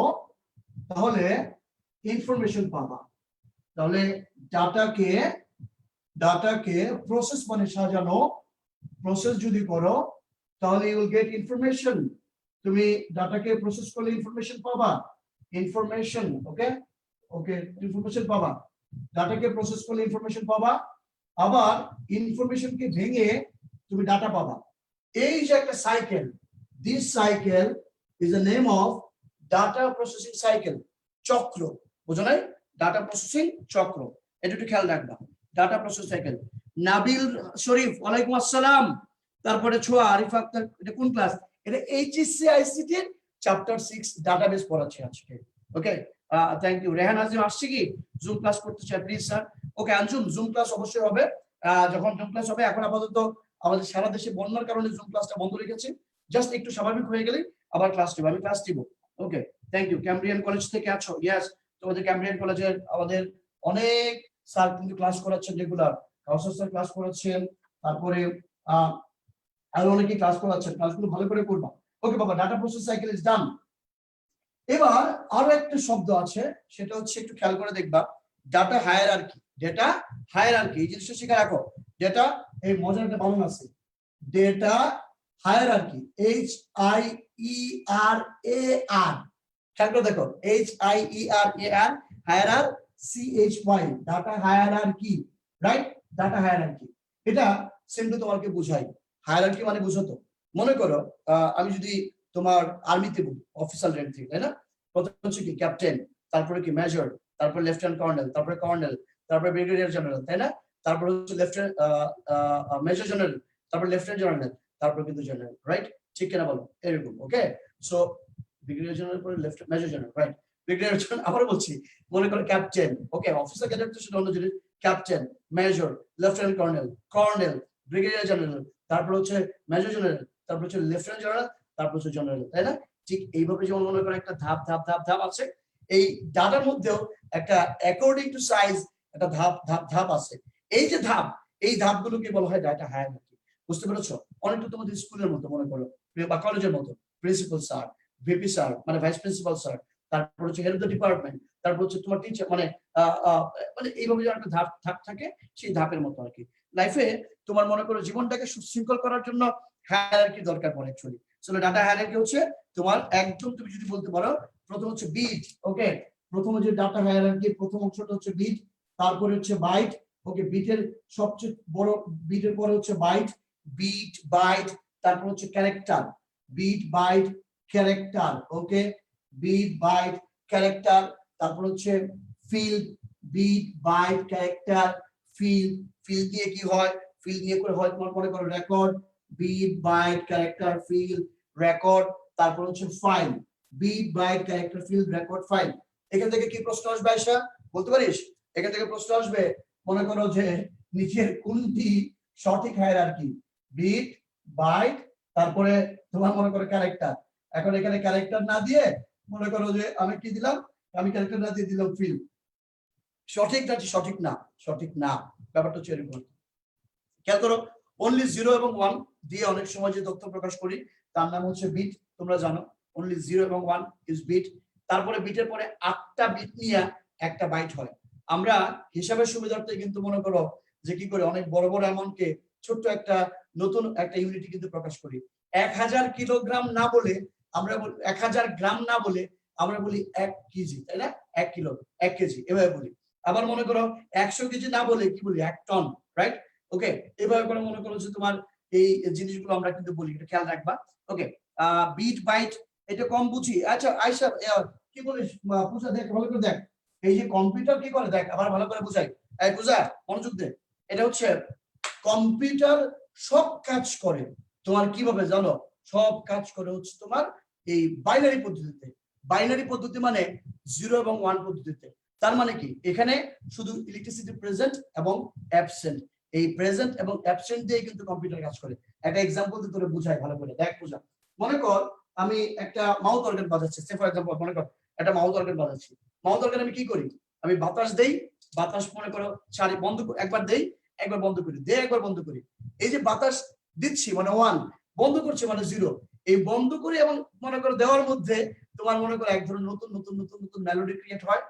তাহলে ইনফরমেশন পাবা। তাহলে ডাটাকে প্রসেস মানে সাজানো, প্রসেস যদি করো তাহলে ইউ উইল গেট ইনফরমেশন। তুমি ডাটাকে প্রসেস করলে ইনফরমেশন পাবা, ইনফরমেশন। ওকে ওকে, ইনফরমেশন পাবা, ডাটাকে প্রসেস করলে ইনফরমেশন পাবা, আবার ইনফরমেশনকে ভেঙে তুমি ডাটা পাবা। এই যে একটা cycle, this cycle is the name of data processing cycle, চক্র, বুঝো নাই? ডাটা প্রসেসিং চক্র, এটা একটু খেয়াল রাখবা। Data processing cycle. Nabil Sharif ওয়ালাইকুম আসসালাম। তারপরে ছোয়া আরিফা আক্তার, এটা কোন ক্লাস? এটা এইচএসসি আইসিটি চ্যাপ্টার 6 ডাটাবেস পড়াচ্ছি আজকে। ওকে, থ্যাংক ইউ। রেহান আজিম আসছে কি জুম ক্লাস করতে চাই please sir? Okay Anjum, zoom class অবশ্যই হবে, যখন জুম ক্লাস হবে। এখন আপাতত আমাদের সারা দেশে বন্যার কারণে জুম ক্লাসটা বন্ধ রেখেছি, জাস্ট একটু স্বাভাবিক হয়ে গেলেই আবার ক্লাস দিব, আমি ক্লাস দিব। ওকে, থ্যাংক ইউ। ক্যামব্রিয়ান কলেজ থেকে আছো? ইয়েস, তোমাদের ক্যামব্রিয়ান কলেজের আমাদের অনেক স্যার কিন্তু ক্লাস করাচ্ছেন রেগুলার, কাউসার স্যার ক্লাস করাচ্ছেন, তারপরে আরো অনেকে ক্লাস করাচ্ছেন, ক্লাসগুলো ভালো করে করবা। ওকে বাবা, data process cycle is done. এবার আরো একটা শব্দ আছে, সেটা হচ্ছে একটু খেয়াল করে দেখবা, ডাটা হায়ারার্কি। ডেটা হায়ারার্কি, এই জিনিসটা শিখে রাখো। ডেটা, এই মজার একটা বানান আছে, ডেটা হায়ারার্কি, HIERAR, খেয়াল করে দেখো, HIERAR, হায়ারার CHY, data hierarchy, right? Data hierarchy, এটা সিম্পলি তোমাকে বুঝাই। হায়ারার্কি মানে বুঝো তো? মনে করো আমি যদি তোমার আর্মিতে বলি, অফিসার র্যাঙ্ক থেকে, তাই না? প্রথম হচ্ছে কি ক্যাপ্টেন, তারপরে কি মেজর, তারপরে লেফটেন্যান্ট কর্নেল, তারপরে কর্নেল, তারপরে ব্রিগেডিয়ার জেনারেল, তাই না? তারপরে হচ্ছে লেফটেন্যান্ট মেজর জেনারেল, তারপরে লেফটেন্যান্ট জেনারেল, তারপরে কিন্তু জেনারেল, রাইট? ঠিক কিনা বলো? এরকম। ওকে, সো ব্রিগেডিয়ার জেনারেল পরে lieutenant major general, right? Brigadier general, আবার বলছি, মনে করো ক্যাপ্টেন, ওকে, অফিসার ক্যাডেট তো সেটা অন্য জিনিস, captain, major, lieutenant colonel, colonel, brigadier general, তারপর হচ্ছে মেজর জেনারেল, তারপর হচ্ছে লেফটেন্যান্ট জেনারেল, তারপর হচ্ছে জেনারেল, তাই না? ঠিক এইভাবে যেমন মনে করেন একটা ধাপ ধাপ ধাপ ধাপ আছে, এই ডাটার মধ্যেও একটা অ্যাকর্ডিং টু সাইজ একটা ধাপ ধাপ ধাপ আছে। এই যে ধাপ, এই ধাপগুলোকে বলা হয় ডাটা হায়ারার্কি। বুঝতে পেরেছো? অনেকটা তোমাদের স্কুলের মতো মনে করো বা কলেজের মতো, প্রিন্সিপাল স্যার, ভিপি স্যার মানে ভাইস প্রিন্সিপাল স্যার, তারপর হচ্ছে হেড অফ দ্য ডিপার্টমেন্ট, তারপর হচ্ছে তোমার টিচার, মানে মানে এইভাবে যে একটা ধাপ ধাপ থাকে, সেই ধাপের মতো আর কি। লাইফে তোমার মনে করো জীবনটাকে সুশৃঙ্খল করার জন্য হায়ারার্কি দরকার পড়ে অ্যাকচুয়ালি। সো ডাটা হায়ারার্কি হচ্ছে তোমার একদম, তুমি যদি বলতে পারো প্রথম হচ্ছে বিট, ওকে, প্রথম হচ্ছে ডাটা হায়ারার্কি প্রথম অংশটা হচ্ছে বিট, তারপরে হচ্ছে বাইট, ওকে, বিটের সবচেয়ে বড়, বিটের পরে হচ্ছে বাইট, বিট বাইট, তারপর হচ্ছে character, bit byte character, okay, bit byte character, তারপর হচ্ছে field, bit byte character field, field দিয়ে কি হয়, ফিল্ড দিয়ে করে হয় তোমার মনে করো record, bit byte character field record, তারপর হচ্ছে file, bit byte character field record file. এখান থেকে কি প্রশ্ন আসবে আয়শা, বলতে পারিস? এখান থেকে প্রশ্ন আসবে মনে করো যে নিচের কোনটি সঠিক হায়ারার্কি, বিট বাইট তারপরে তোমার মনে করো ক্যারেক্টার। এখন এখানে ক্যারেক্টার না দিয়ে মনে করো যে আমি কি দিলাম, আমি ক্যারেক্টার না দিয়ে দিলাম ফিল্ড। সঠিক না, সঠিক না, সঠিক না, ব্যাপারটা হচ্ছে এরকম। খেয়াল করো, অনলি 0 এবং 1 দিয়ে অনেক সময় যে তথ্য প্রকাশ করি তার নাম হচ্ছে বিট, তোমরা জানো অনলি 0 এবং 1 ইজ বিট। তারপরে বিটের পরে 8টা বিট নিয়ে একটা বাইট হয়। আমরা হিসাবের সুবিধার্থে কিন্তু মনে করো যে কি করে অনেক বড় বড় অ্যামাউন্টকে ছোট্ট একটা নতুন একটা ইউনিটে কিন্তু প্রকাশ করি। 1000 কিলোগ্রাম না বলে আমরা বলি, 1000 গ্রাম না বলে আমরা বলি 1 কেজি, তাই না? 1 কিলো, 1 কেজি এভাবে বলি। আবার মনে করো 100 কেজি না বলে কি বলি, 1 টন, রাইট? ওকে, এভাবে করে মনে করো যে তোমার এই জিনিসগুলো আমরা কিন্তু বলি, এটা খেয়াল রাখবা। ওকে, বিট বাইট এটা কম বুঝি। আচ্ছা আয়শা কি বলিস, পূজা দেখ ভালো করে দেখ, এই যে কম্পিউটার কি করে দেখ, আবার ভালো করে বুঝাই। এই পূজা মনোযোগ দে, এটা হচ্ছে কম্পিউটার সব কাজ করে তোমার কিভাবে জানো, সব কাজ করে হচ্ছে তোমার এই বাইনারি পদ্ধতিতে। বাইনারি পদ্ধতি মানে 0 এবং 1 পদ্ধতিতে। তার মানে কি, এখানে শুধু ইলেকট্রিসিটি প্রেজেন্ট এবং অ্যাবসেন্ট, এই প্রেজেন্ট এবং অ্যাবসেন্ট দিয়ে কিন্তু কম্পিউটার কাজ করে। একটা এক্সাম্পল দিয়ে তোরে বুঝাই ভালো করে দেখ পূজা। মনে কর আমি একটা মাউথ অর্গান বাজাচ্ছি, সে ফর এক্সাম্পল মনে কর একটা মাউথ অর্গান বাজাচ্ছি। মাউথ অর্গান আমি কি করি, আমি বাতাস দেই, বাতাস মনে করো সারি বন্ধ, একবার দেই একবার বন্ধ করি, দেই একবার বন্ধ করি। এই যে বাতাস দিচ্ছি মানে 1, বন্ধ করছি মানে 0। এই বন্ধ করি এবং মনে করো দেওয়ার মধ্যে তোমার মনে করো এক ধরনের নতুন নতুন নতুন নতুন মেলোডি ক্রিয়েট হয়।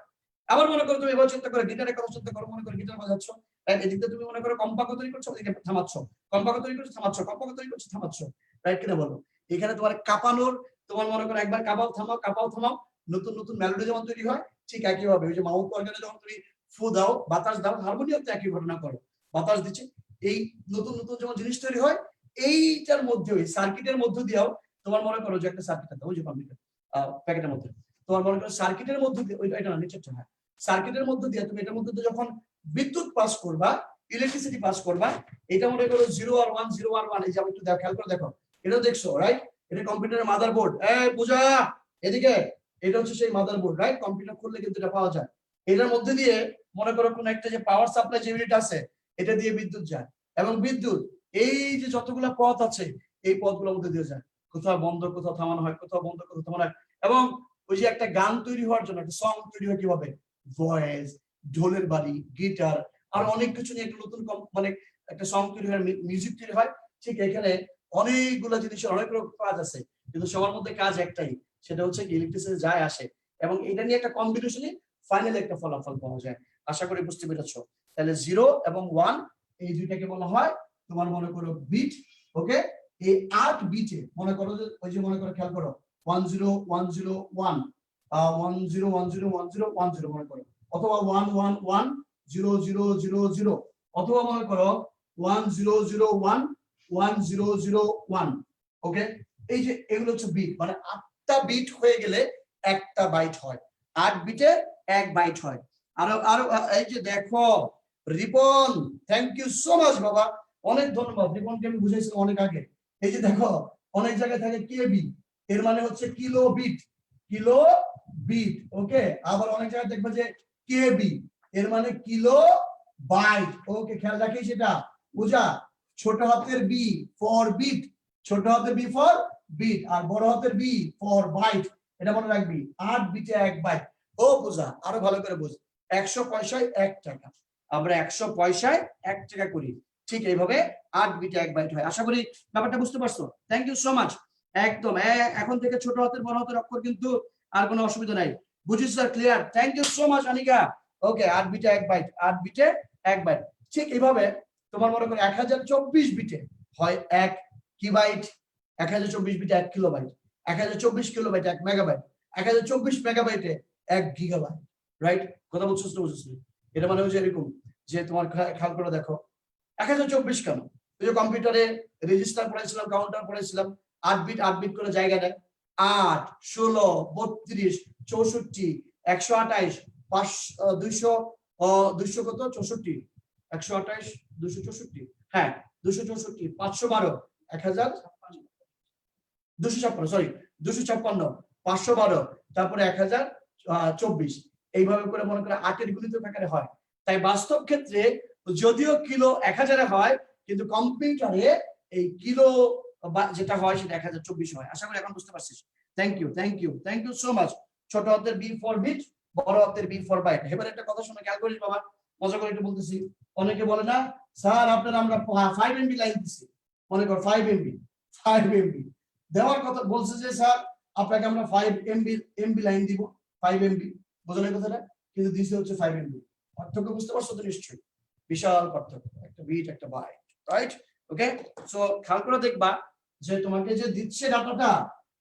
আবার মনে করো তুমি এবার চিন্তা করো গিটারের কথা চিন্তা করো, মনে করো গিটার বাজাচ্ছ, রাইট? এদিকে তুমি মনে করো কম্পাঙ্ক তৈরি করছো, ওদিকে থামাচ্ছ, কম্পাঙ্ক তৈরি করছো থামাচ্ছ, কম্পাঙ্ক তৈরি করছো থামাচ্ছ, রাইট কিনা বলো? এখানে তোমার কাঁপানোর, তোমার মনে করো একবার কাঁপাও থামাও, কাঁপাও থামাও, নতুন নতুন মেলোডি যেমন তৈরি হয়, ঠিক একইভাবে ওই যে মাউথ অর্গানে যখন তুমি ফু দাও, বাতাস দাও, হারমোনিয়াম তো একই ঘটনা করো, বাতাস দিচ্ছে, এই নতুন নতুন যেমন জিনিস তৈরি হয়, এইটার মধ্যে ওই সার্কিটের মধ্য দিয়েও তোমার মনে করো যে একটা সার্কিট আছে, ওই যে কম্পিউটার প্যাকেটের মধ্যে, তোমার মনে করো সার্কিটের মধ্যে দিয়ে ওইটা, এটা না নিচেরটা, হ্যাঁ, সার্কিটের মধ্যে দিয়ে তুমি এটার মধ্যে দিয়ে যখন বিদ্যুৎ পাস করবা, ইলেকট্রিসিটি পাস করবা, এটা মনে করো 0 আর 1, 0 আর 1, এই যে আমি একটু খেয়াল করে দেখো, এটা দেখছো, রাইট? এটা কম্পিউটারের মাদারবোর্ড, এই পূজা এদিকে, এটা হচ্ছে সেই মাদারবোর্ড, রাইট? কম্পিউটার খুললে কিন্তু এটা পাওয়া যায়। এটার মধ্যে দিয়ে মনে করো কোন একটা যে পাওয়ার সাপ্লাই যে ইউনিট আছে, এটা দিয়ে বিদ্যুৎ যায়, এবং বিদ্যুৎ এই যে যতগুলো পথ আছে এই পথগুলোর মধ্যে দিয়ে যায়, কোথাও বন্ধ, কোথাও থামানো হয়, কোথাও বন্ধ, কোথাও থামানো হয়। এবং ওই যে একটা গান তৈরি হওয়ার জন্য একটা সং তৈরি হয় কিভাবে, ভয়েস, ঢোলের বাড়ি, গিটার আর অনেক কিছু নিয়ে একটা নতুন মানে একটা সং তৈরি হয়, মিউজিক তৈরি হয়। ঠিক এখানে অনেকগুলো জিনিসের অনেক রকম কাজ আছে, কিন্তু সবার মধ্যে কাজ একটাই, সেটা হচ্ছে ইলেকট্রিসিটি যায় আসে, এবং এটা নিয়ে একটা কম্বিনেশনে ফাইনালি একটা ফলাফল পাওয়া যায়। আশা করি বুঝতে পেরেছো। তাহলে 0 এবং 1 এই দুইটাকে বলা হয় তোমার মনে করো বিট। ওকে, এই 8 বিটে মনে করো যে ওই যে মনে করো খেয়াল করো 1 0 1 0 1 1 0 1 0 1 0 1 0 মনে করো, অথবা 1 1 1 0 0 0 0, অথবা মনে করো 1 0 0 1 1 0 0 1। ওকে, এই যে এগুলো হচ্ছে বিট, মানে 8টা বিট হয়ে গেলে একটা বাইট হয়, 8 বিটে 1 বাইট হয়। আরো আরো এই যে দেখো Ripon, thank you so much বাবা, অনেক ধন্যবাদ। রিপনকে আমি বুঝাইছিলাম অনেক আগে। এই যে দেখো অনেক জায়গায় থাকে কেবি, এর মানে হচ্ছে কিলো বিট, কিলো বিট। ওকে, আবার অনেক জায়গায় দেখবে যে কেবি, এর মানে কিলো বাইট। ওকে, খেয়াল রাখি সেটা বুঝা। ছোট হাতের বি ফর বিট, ছোট হাতের বি ফর বিট, আর বড় হাতের বি ফর বাইট। এটা মনে রাখবি, 8 বিটে 1 বাইট। ও বুঝা, আরো ভালো করে বুঝ। 100 পয়সায় 1 টাকা, আমরা 100 পয়সায় 1 টাকা করি, ঠিক এইভাবে 8 বিটে 1 বাইট হয়। আশা করি ব্যাপারটা বুঝতে পারছো। Thank you so much. একদম এখন থেকে ছোট হাতের বড় হাতের অক্ষর কিন্তু আর কোনো অসুবিধা নাই। বুঝিস sir, clear? Thank you so much Anika. Okay, 8 বিটে 1 বাইট, 8 বিটে 1 বাইট। ঠিক এইভাবে তোমার মনে করো 1024 বিটে হয় 1 কি বাইট, 1024 বিটে 1 কিলোবাইট, 1024 কিলোবাইটে 1 মেগাবাইট, 1024 মেগাবাইটে 1 গিগাবাইট। রাইট? কথা বলছিস না বুঝছিস? এটা মানে হচ্ছে এরকম যে তোমার খেয়াল করে দেখো 1024 কেন, ওই যে কম্পিউটারে রেজিস্টার পড়াইছিলাম, কাউন্টার পড়াইছিলাম, 8 বিট 8 বিট করে জায়গা নেয়। 8 16 32 64 128 200 200 কত 64 128 264, হ্যাঁ 264 512 1000 256, সরি 256 512, তারপরে 1024, এইভাবে করে মনে করে 8 এর গুণিতক আকারে হয়। তাই বাস্তব ক্ষেত্রে যদিও কিলো 1000 এ হয়, কিন্তু কম্পিউটারে এই কিলো যেটা হয় সেটা 1024 হয়। আশা করি এখন বুঝতে পারছিস। Thank you, thank you, thank you so much. ছোট হাতের বি ফর বিট, বড় হাতের বি ফর বাইট। এবার একটা কথা শুনে খেয়াল করিস বাবা, মজা করে একটু বলতেছি। অনেকে বলে না স্যার আপনার আমরা 5 এমবি লাইন দিছি, মনে কর 5 এমবি, 5 এমবি দেওয়ার কথা বলছে যে স্যার আপনাকে আমরা 5 এমবি লাইন দিব, 5 এমবি, বুঝলেন কথাটা? কিন্তু দিছে হচ্ছে 5 এমবি। পার্থক্য বুঝতে পারছো তো নিশ্চয়ই? বিশাল পার্থক্য, একটা বিট একটা বাইট। রাইট? ওকে, সো খেয়াল করে দেখবা যে তোমাকে যে দিচ্ছে ডাটাটা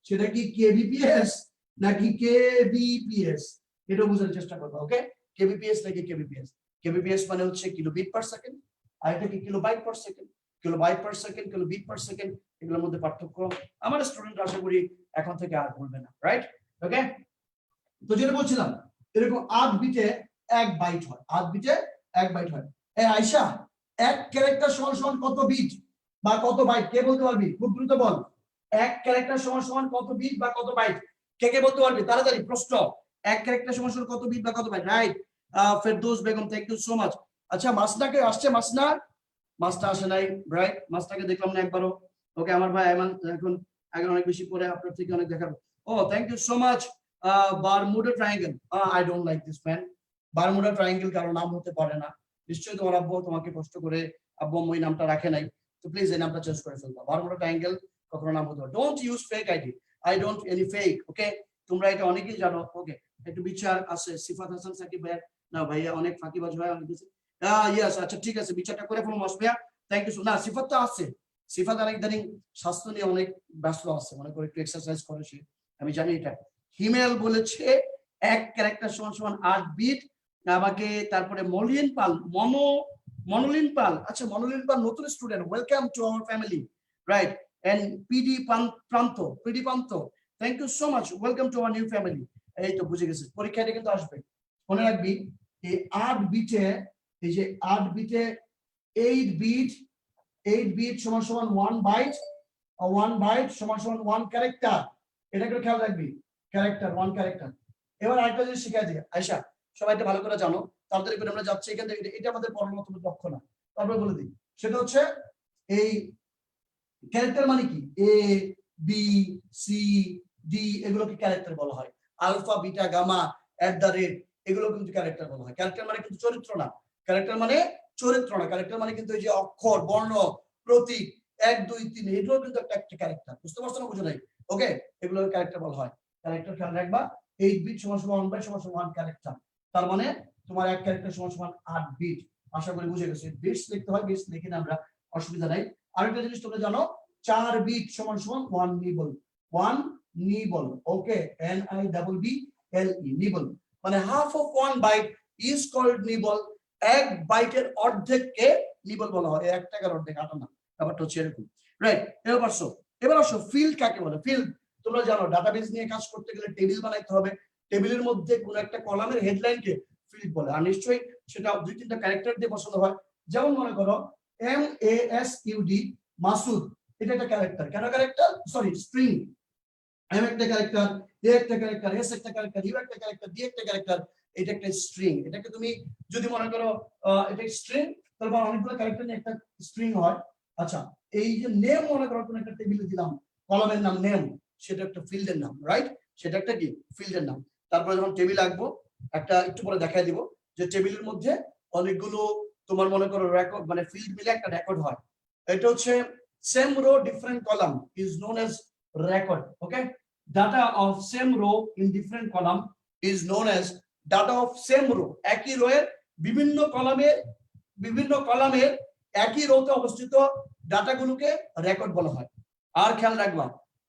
সেটা কি কেবিপিএস নাকি কেবিপিএস, এটা বোঝার চেষ্টা করবা। ওকে, কেবিপিএস নাকি কেবিপিএস। কেবিপিএস মানে হচ্ছে কিলোবিট পার সেকেন্ড, আর এটা কি kilobyte per second. Kilobyte per second, kilobit per second, এগুলোর মধ্যে পার্থক্য আমার স্টুডেন্ট আশা করি এখন থেকে আর বলবে না। রাইট? ওকে, তো যেটা বলছিলাম এরকম 8 বিটে 1 বাইট হয়, 8 বিটে 1 বাইট হয়। এই আয়শা, এক ক্যারেক্টার সমান সমান কত বিট বা কত বাইট, কে বলতে পারবি? খুব দ্রুত বল। এক ক্যারেক্টার সমান সমান কত বিট বা কত বাইট, কে কে বলতে পারবি? তাড়াতাড়ি প্রশ্ন। এক ক্যারেক্টার সমান সমান কত বিট বা কত byte? Right, Ferdous Begum, thank you so much. আচ্ছা, মাসনাকে আসছে? মাসনা, মাসটা আসে নাই। রাইট, মাসটাকে দেখলাম না একবারও। ওকে, আমার ভাই আইমান এখন আগে অনেক বেশি পরে আপনার থেকে অনেক দেখাবো। ও thank you so much. Bermuda triangle, I don't like this man. Bermuda triangle কারো নাম হতে পারে না, নিশ্চয়ই তোমার আব্বু তোমাকে কষ্ট করে আব্বু আম্মু এই নামটা রাখে নাই, তো প্লিজ এই নামটা চেঞ্জ করে ফেলবা। বারমুডা ট্রায়াঙ্গেল কখনো নাম হতে পারে। Don't use fake ID, I don't any fake. Okay, তোমরা এটা অনেকেই জানো। ওকে, একটু বিচার আছে সিফাত হাসান সাকিব ভাইয়া, না ভাইয়া অনেক ফাঁকিবাজ হয় অনেক কিছু। ইয়েস, আচ্ছা ঠিক আছে, বিচারটা করে ফেলুন মসমিয়া। Thank you. না, সিফাত তো আছে, সিফাত অনেক ইদানিং স্বাস্থ্য নিয়ে অনেক ব্যস্ত আছে, মনে করে একটু এক্সারসাইজ করে সে, আমি জানি এটা। হিমেল বলেছে এক ক্যারেক্টার সমান সমান 8 বিট। আমাকে তারপরে মলিন পাল, মনোলিন পাল, আচ্ছা মনোলিন পাল নতুন student, welcome to our family. Right, and পিডি পান্ত, thank you so much, welcome to our new family. এই তো বুঝে গেছিস, পরীক্ষাটা কিন্তু আসবে, মনে রাখবি। এই 8 বিটে, এই যে 8 বিটে 8 বিট, 8 বিট সমান সমান 1 বাইট, 1 বাইট সমান সমান 1 ক্যারেক্টার। এটা করে খেয়াল রাখবি, ক্যারেক্টার 1 ক্যারেক্টার। এবার আরেকটা জিনিস শিখাই দিই আয়শা, সবাই এটা ভালো করে জানো, তাড়াতাড়ি করে আমরা যাচ্ছি এখান থেকে। এটা আমাদের পড়ার মতো লক্ষ্য না, তারপরে বলে দিই। সেটা হচ্ছে এই ক্যারেক্টার মানে কি, এ বি সি ডি, এগুলোকে ক্যারেক্টার বলা হয়। Alpha beta gamma at the rate, এগুলো কিন্তু ক্যারেক্টার বলা হয়। ক্যারেক্টার মানে কিন্তু চরিত্র না, ক্যারেক্টার মানে চরিত্র না, ক্যারেক্টার মানে কিন্তু এই যে অক্ষর বর্ণ প্রতীক 1 2 3, এগুলো কিন্তু একটা ক্যারেক্টার। বুঝতে পারছো না? বুঝো নাই? ওকে, এগুলো ক্যারেক্টার বলা হয়। ক্যারেক্টার খেয়াল রাখবা, 8 বিট সমান সমান 1 বাইট সমান সমান 1 ক্যারেক্টার। তার মানে তোমার এক ক্যারেক্টার সমান সমান 8 বিট। আশা করি বুঝে গেছো। বিটস লিখতে হয়, বিটস লিখি না আমরা, অসুবিধা নাই। আরেকটা জিনিস তোমরা জানো, 4 বিট সমান সমান 1 nibble, 1 nibble. Okay, N I double B L E, nibble মানে half of 1 byte is called nibble. 1 বাইটের অর্ধেককে নিবল বলা হয়। 1 টাকার অর্ধেক 8 আনা, ব্যাপারটা হচ্ছে এরকম। রাইট, এবার আসো ফিল্ড কাকে বলে। ফিল্ড তোমরা জানো, ডাটাবেস নিয়ে কাজ করতে গেলে টেবিল বানাইতে হবে, টেবিলের মধ্যে কোন একটা কলামের হেডলাইনকে ফিল্ড বলে। আর নিশ্চয়ই সেটা 2-3টা ক্যারেক্টার দিয়ে বসানো হয়। যেমন মনে করো MASUD, মাসুদ, এটা একটা ক্যারেক্টার। কেন ক্যারেক্টার? Sorry, string. এম একটা ক্যারেক্টার, এ একটা ক্যারেক্টার, এস একটা ক্যারেক্টার, ইউ একটা ক্যারেক্টার, ডি একটা ক্যারেক্টার, এটা একটা স্ট্রিং। এটাকে তুমি যদি মনে করো এটা স্ট্রিং, তারপর অনেকগুলো ক্যারেক্টার নিয়ে একটা স্ট্রিং হয়। আচ্ছা, এই যে নেম মনে করো কোনো একটা টেবিলে দিলাম, কলামের নাম নেম, সেটা একটা ফিল্ডের নাম, রাইট? সেটা একটা কি ফিল্ডের নাম। তারপরে যখন টেবিল আঁকবো, একটা একটু পরে দেখাই দিব যে টেবিলের মধ্যে অনেকগুলো তোমার মনে করো রেকর্ড, মানে ফিল্ড মিলে একটা রেকর্ড হয়। এটা হচ্ছে same row different column is known as record. Okay, data of same row in different column is known as data of same row. একই রো এর বিভিন্ন কলামের একই রোতে অবস্থিত ডাটাগুলোকে রেকর্ড বলা হয়। আর খেয়াল রাখবা,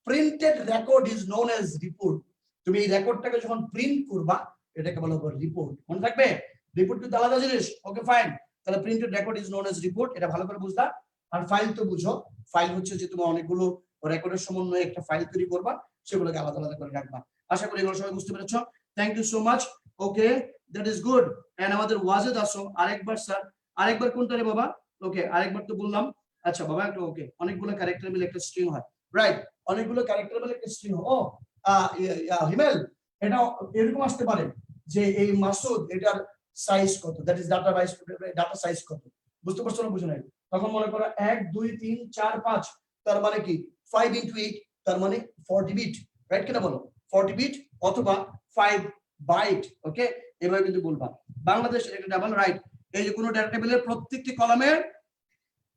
printed record is known age report. তুমি এই রেকর্ডটাকে যখন প্রিন্ট করবা এটাকে বলা হবে রিপোর্ট। মনে থাকবে, রিপোর্ট কিন্তু আলাদা জিনিস। ওকে ফাইন, তাহলে printed record is known age report, এটা ভালো করে বুঝলা। আর ফাইল তো বুঝো, ফাইল হচ্ছে যে তুমি অনেকগুলো রেকর্ডের সমন্বয়ে একটা ফাইল তৈরি করবা, সেগুলোকে আলাদা আলাদা করে রাখবা। আশা করি এগুলো সবাই বুঝতে পেরেছো। Thank you so much. Okay, that is good. And আমাদের ওয়াজেদ আসো আরেকবার স্যার, আরেকবার কোনটা রে বাবা? ওকে, আরেকবার তো বললাম। আচ্ছা বাবা একটু, ওকে, অনেকগুলো ক্যারেক্টার মিলে একটা স্ট্রিং হয়, রাইট? অনেকগুলো ক্যারেক্টার মিলে একটা স্ট্রিং হয়। ও হিমেল, এটা এরকম আসতে পারে যে এই মাসুদ, এটার সাইজ কত, দ্যাট ইজ ডাটা সাইজ কত। বুঝতে পারছো না? বুঝো নাই? তখন মনে করো 1 2 3 4 5, তার মানে কি 5 into 8, তার মানে 40 বিট, রাইট কিনা বলো? 40 বিট অথবা 5 বাইট। ওকে, এভাবে কিন্তু বলবা। বাংলাদেশ এটা ডাবল, রাইট? এই যে কোনো ডেটা টেবিলের প্রত্যেকটি কলামের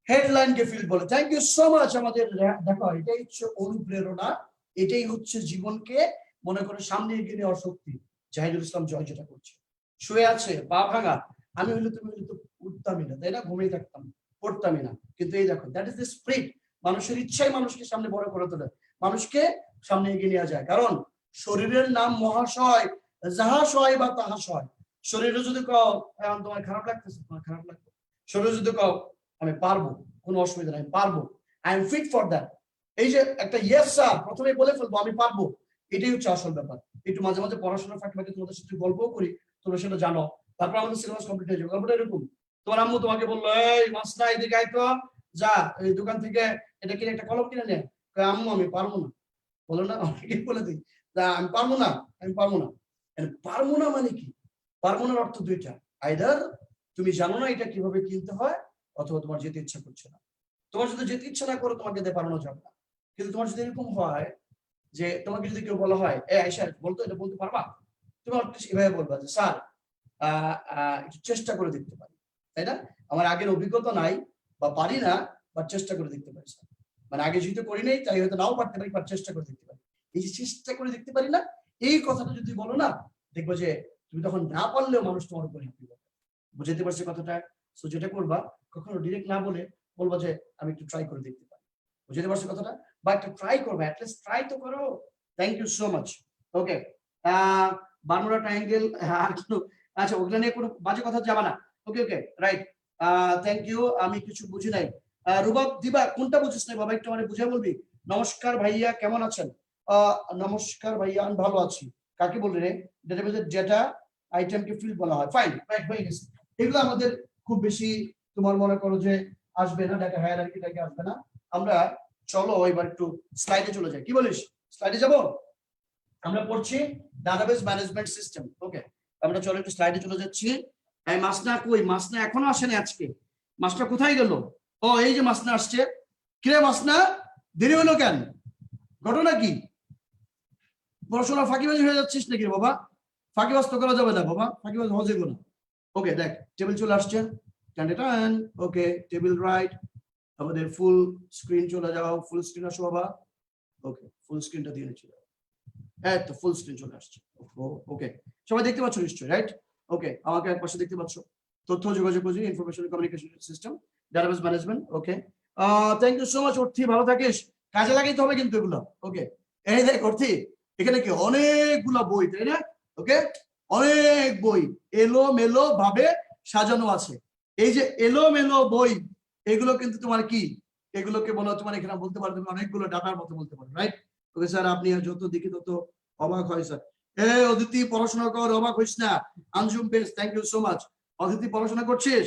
হেডলাইনকে ফিল্ড বলে। Thank you so much. আমাদের দেখো, এটাই হচ্ছে অনুপ্রেরণা, এটাই হচ্ছে জীবনকে মনে করে সামনে এগিয়ে নেওয়ার শক্তি। জাহিদুল ইসলাম জয় যেটা করছে, শুয়ে আছে পা ভাঙা, আমি হইলে তুমি হইলে তো উঠতামই না, তাই না? ঘুমিয়ে থাকতাম, পড়তামই না। কিন্তু এই দেখো, দ্যাট ইজ দ্য স্পিরিট। মানুষের ইচ্ছাই মানুষকে সামনে বড় করে তোলে, মানুষকে সামনে এগিয়ে নেওয়া যায়। কারণ শরীরের নাম মহাশয়, যাহা সয় বা তাহা সয়। শরীরে যদি কও এখন তোমার খারাপ লাগতেছে, তোমার খারাপ লাগবে। শরীরে যদি কও আমি পারবো, কোনো অসুবিধা নাই, পারবো, I am fit for that, এই যে একটা ইয়েস স্যার প্রথমে বলে ফেলবো আমি পারবো, এটাই হচ্ছে আসল ব্যাপার। একটু মাঝে মাঝে পড়াশোনার ফাঁকে ফাঁকে তোমাদের সাথে গল্পও করি, তোমরা সেটা জানো। তারপর আমাদের সিলেবাস কমপ্লিট হয়ে যাবে। গল্পটা এরকম, তোমার আম্মু তোমাকে বললো এই মাসনা এদিকে আয় তো, যা এই দোকান থেকে এটা কিনে একটা কলম কিনে নে। আম্মু আমি পারবো না, বলো না? অনেকে বলে দিই আমি পারবো না, আমি পারবো না। পারবো না মানে কি? পারবো না অর্থ দুইটা, আইদার তুমি জানো না এটা কিভাবে কিনতে হয়, অথবা তোমার যেতে ইচ্ছা করছে না। তোমার যদি যেতে ইচ্ছা না করো, তোমাকে যেতে পারানো যাবে না। কিন্তু তোমার যদি এরকম হয় যে তোমাকে যদি কেউ বলা হয় এ আয়শা বলতো এটা বলতে পারবা, তুমি এভাবে বলবা যে স্যার একটু চেষ্টা করে দেখতে পারি, তাই না? আমার আগের অভিজ্ঞতা নাই বা পারি না, বা চেষ্টা করে দেখতে পারি স্যার। মানে আগে যেহেতু করি নাই তাই হয়তো নাও পারতে পারি, বা চেষ্টা করে দেখতে পারি। এই যে চেষ্টা করে দেখতে পারি না, এই কথাটা যদি বলো না, দেখবো যে তুমি তখন না পারলেও মানুষ তোমার উপর হ্যাপি হবে। বুঝতে পারছি কথাটা? সো যেটা করবা, কখনো ডিরেক্ট না বলে বলবো যে আমি একটু ট্রাই করে দেখতে পারি। বুঝতে পারছো কথাটা? বা একটু ট্রাই করবে, অ্যাট লিস্ট ট্রাই তো করো। Thank you so much. Okay, Bermuda triangle আর কোনো, আচ্ছা ওগুলা নিয়ে কোনো বাজে কথা যাবে না। Okay okay, right. Thank you. আমি কিছু বুঝি নাই। রুবাব দিবা, কোনটা বুঝিস নাই বাবা, একটু মানে বুঝে বলবি। নমস্কার ভাইয়া, কেমন আছেন? নমস্কার ভাইয়া, আমি ভালো আছি। কাকে বললি রে? ডেটাবেজের ডেটা আইটেমকে ফিল্ড বলা হয়। ফাইন, রাইট, হয়ে গেছে। এগুলো আমাদের খুব বেশি তোমার মনে করো যে আসবে না, ডাটা হায়ারার্কিটাকে আসবে না। আমরা চলো এবার একটু স্লাইডে চলে যাই, কি বলিস? স্লাইডে যাব? আমরা পড়ছি ডাটাবেস ম্যানেজমেন্ট সিস্টেম। ওকে, আমরা চলো একটু স্লাইডে চলে যাচ্ছি। এই মাসনা কই? মাসনা এখনো আসেনি আজকে। মাসটা কোথায় গেল? ও এই যে মাসনা আসছে। কিরে মাসনা, দেরি হলো কেন? ঘটনা কি? পড়াশোনা ফাঁকিবাজি হয়ে যাচ্ছিস নাকি বাবা? ফাঁকিবাজ তো করা যাবে না বাবা, ফাঁকিবাজ হওয়া যাবে না। ওকে, দেখ টেবিল চলে আসছে। ওকে, টেবিল রাইট। আমাদের ফুল স্ক্রিন চলে যাও, ফুল স্ক্রিন আসো বাবা। ওকে, ফুল স্ক্রিনটা দিয়ে নিচ্ছি। হ্যাঁ, তো ফুল স্ক্রিন চলে আসছে। ওকে, সবাই দেখতে পাচ্ছ নিশ্চয়ই, রাইট? ওকে, আমাকে এক পাশে দেখতে পাচ্ছ। তথ্য যোগাযোগ প্রযুক্তি, information communication system, database management. Okay, thank you so much Orthi, ভালো থাকিস। কাজে লাগাইতে হবে কিন্তু এগুলো। ওকে, এই দেখ অর্থী, এখানে কি অনেকগুলো বই, তাই না? ওকে, অনেক বই এলো মেলো ভাবে সাজানো আছে। এই যে এলো মেলো বই, এগুলো কিন্তু তোমার কি, এগুলোকে বলা তোমার এখানে বলতে পারো তুমি অনেকগুলো ডাটার মতো বলতে পারো, রাইট? ওকে স্যার, আপনি যত দেখি তত অবাক হয় স্যার। অদিতি পড়াশোনা কর, অবাক হইস না। Anjum page, thank you so much. Aditi পড়াশোনা করছিস?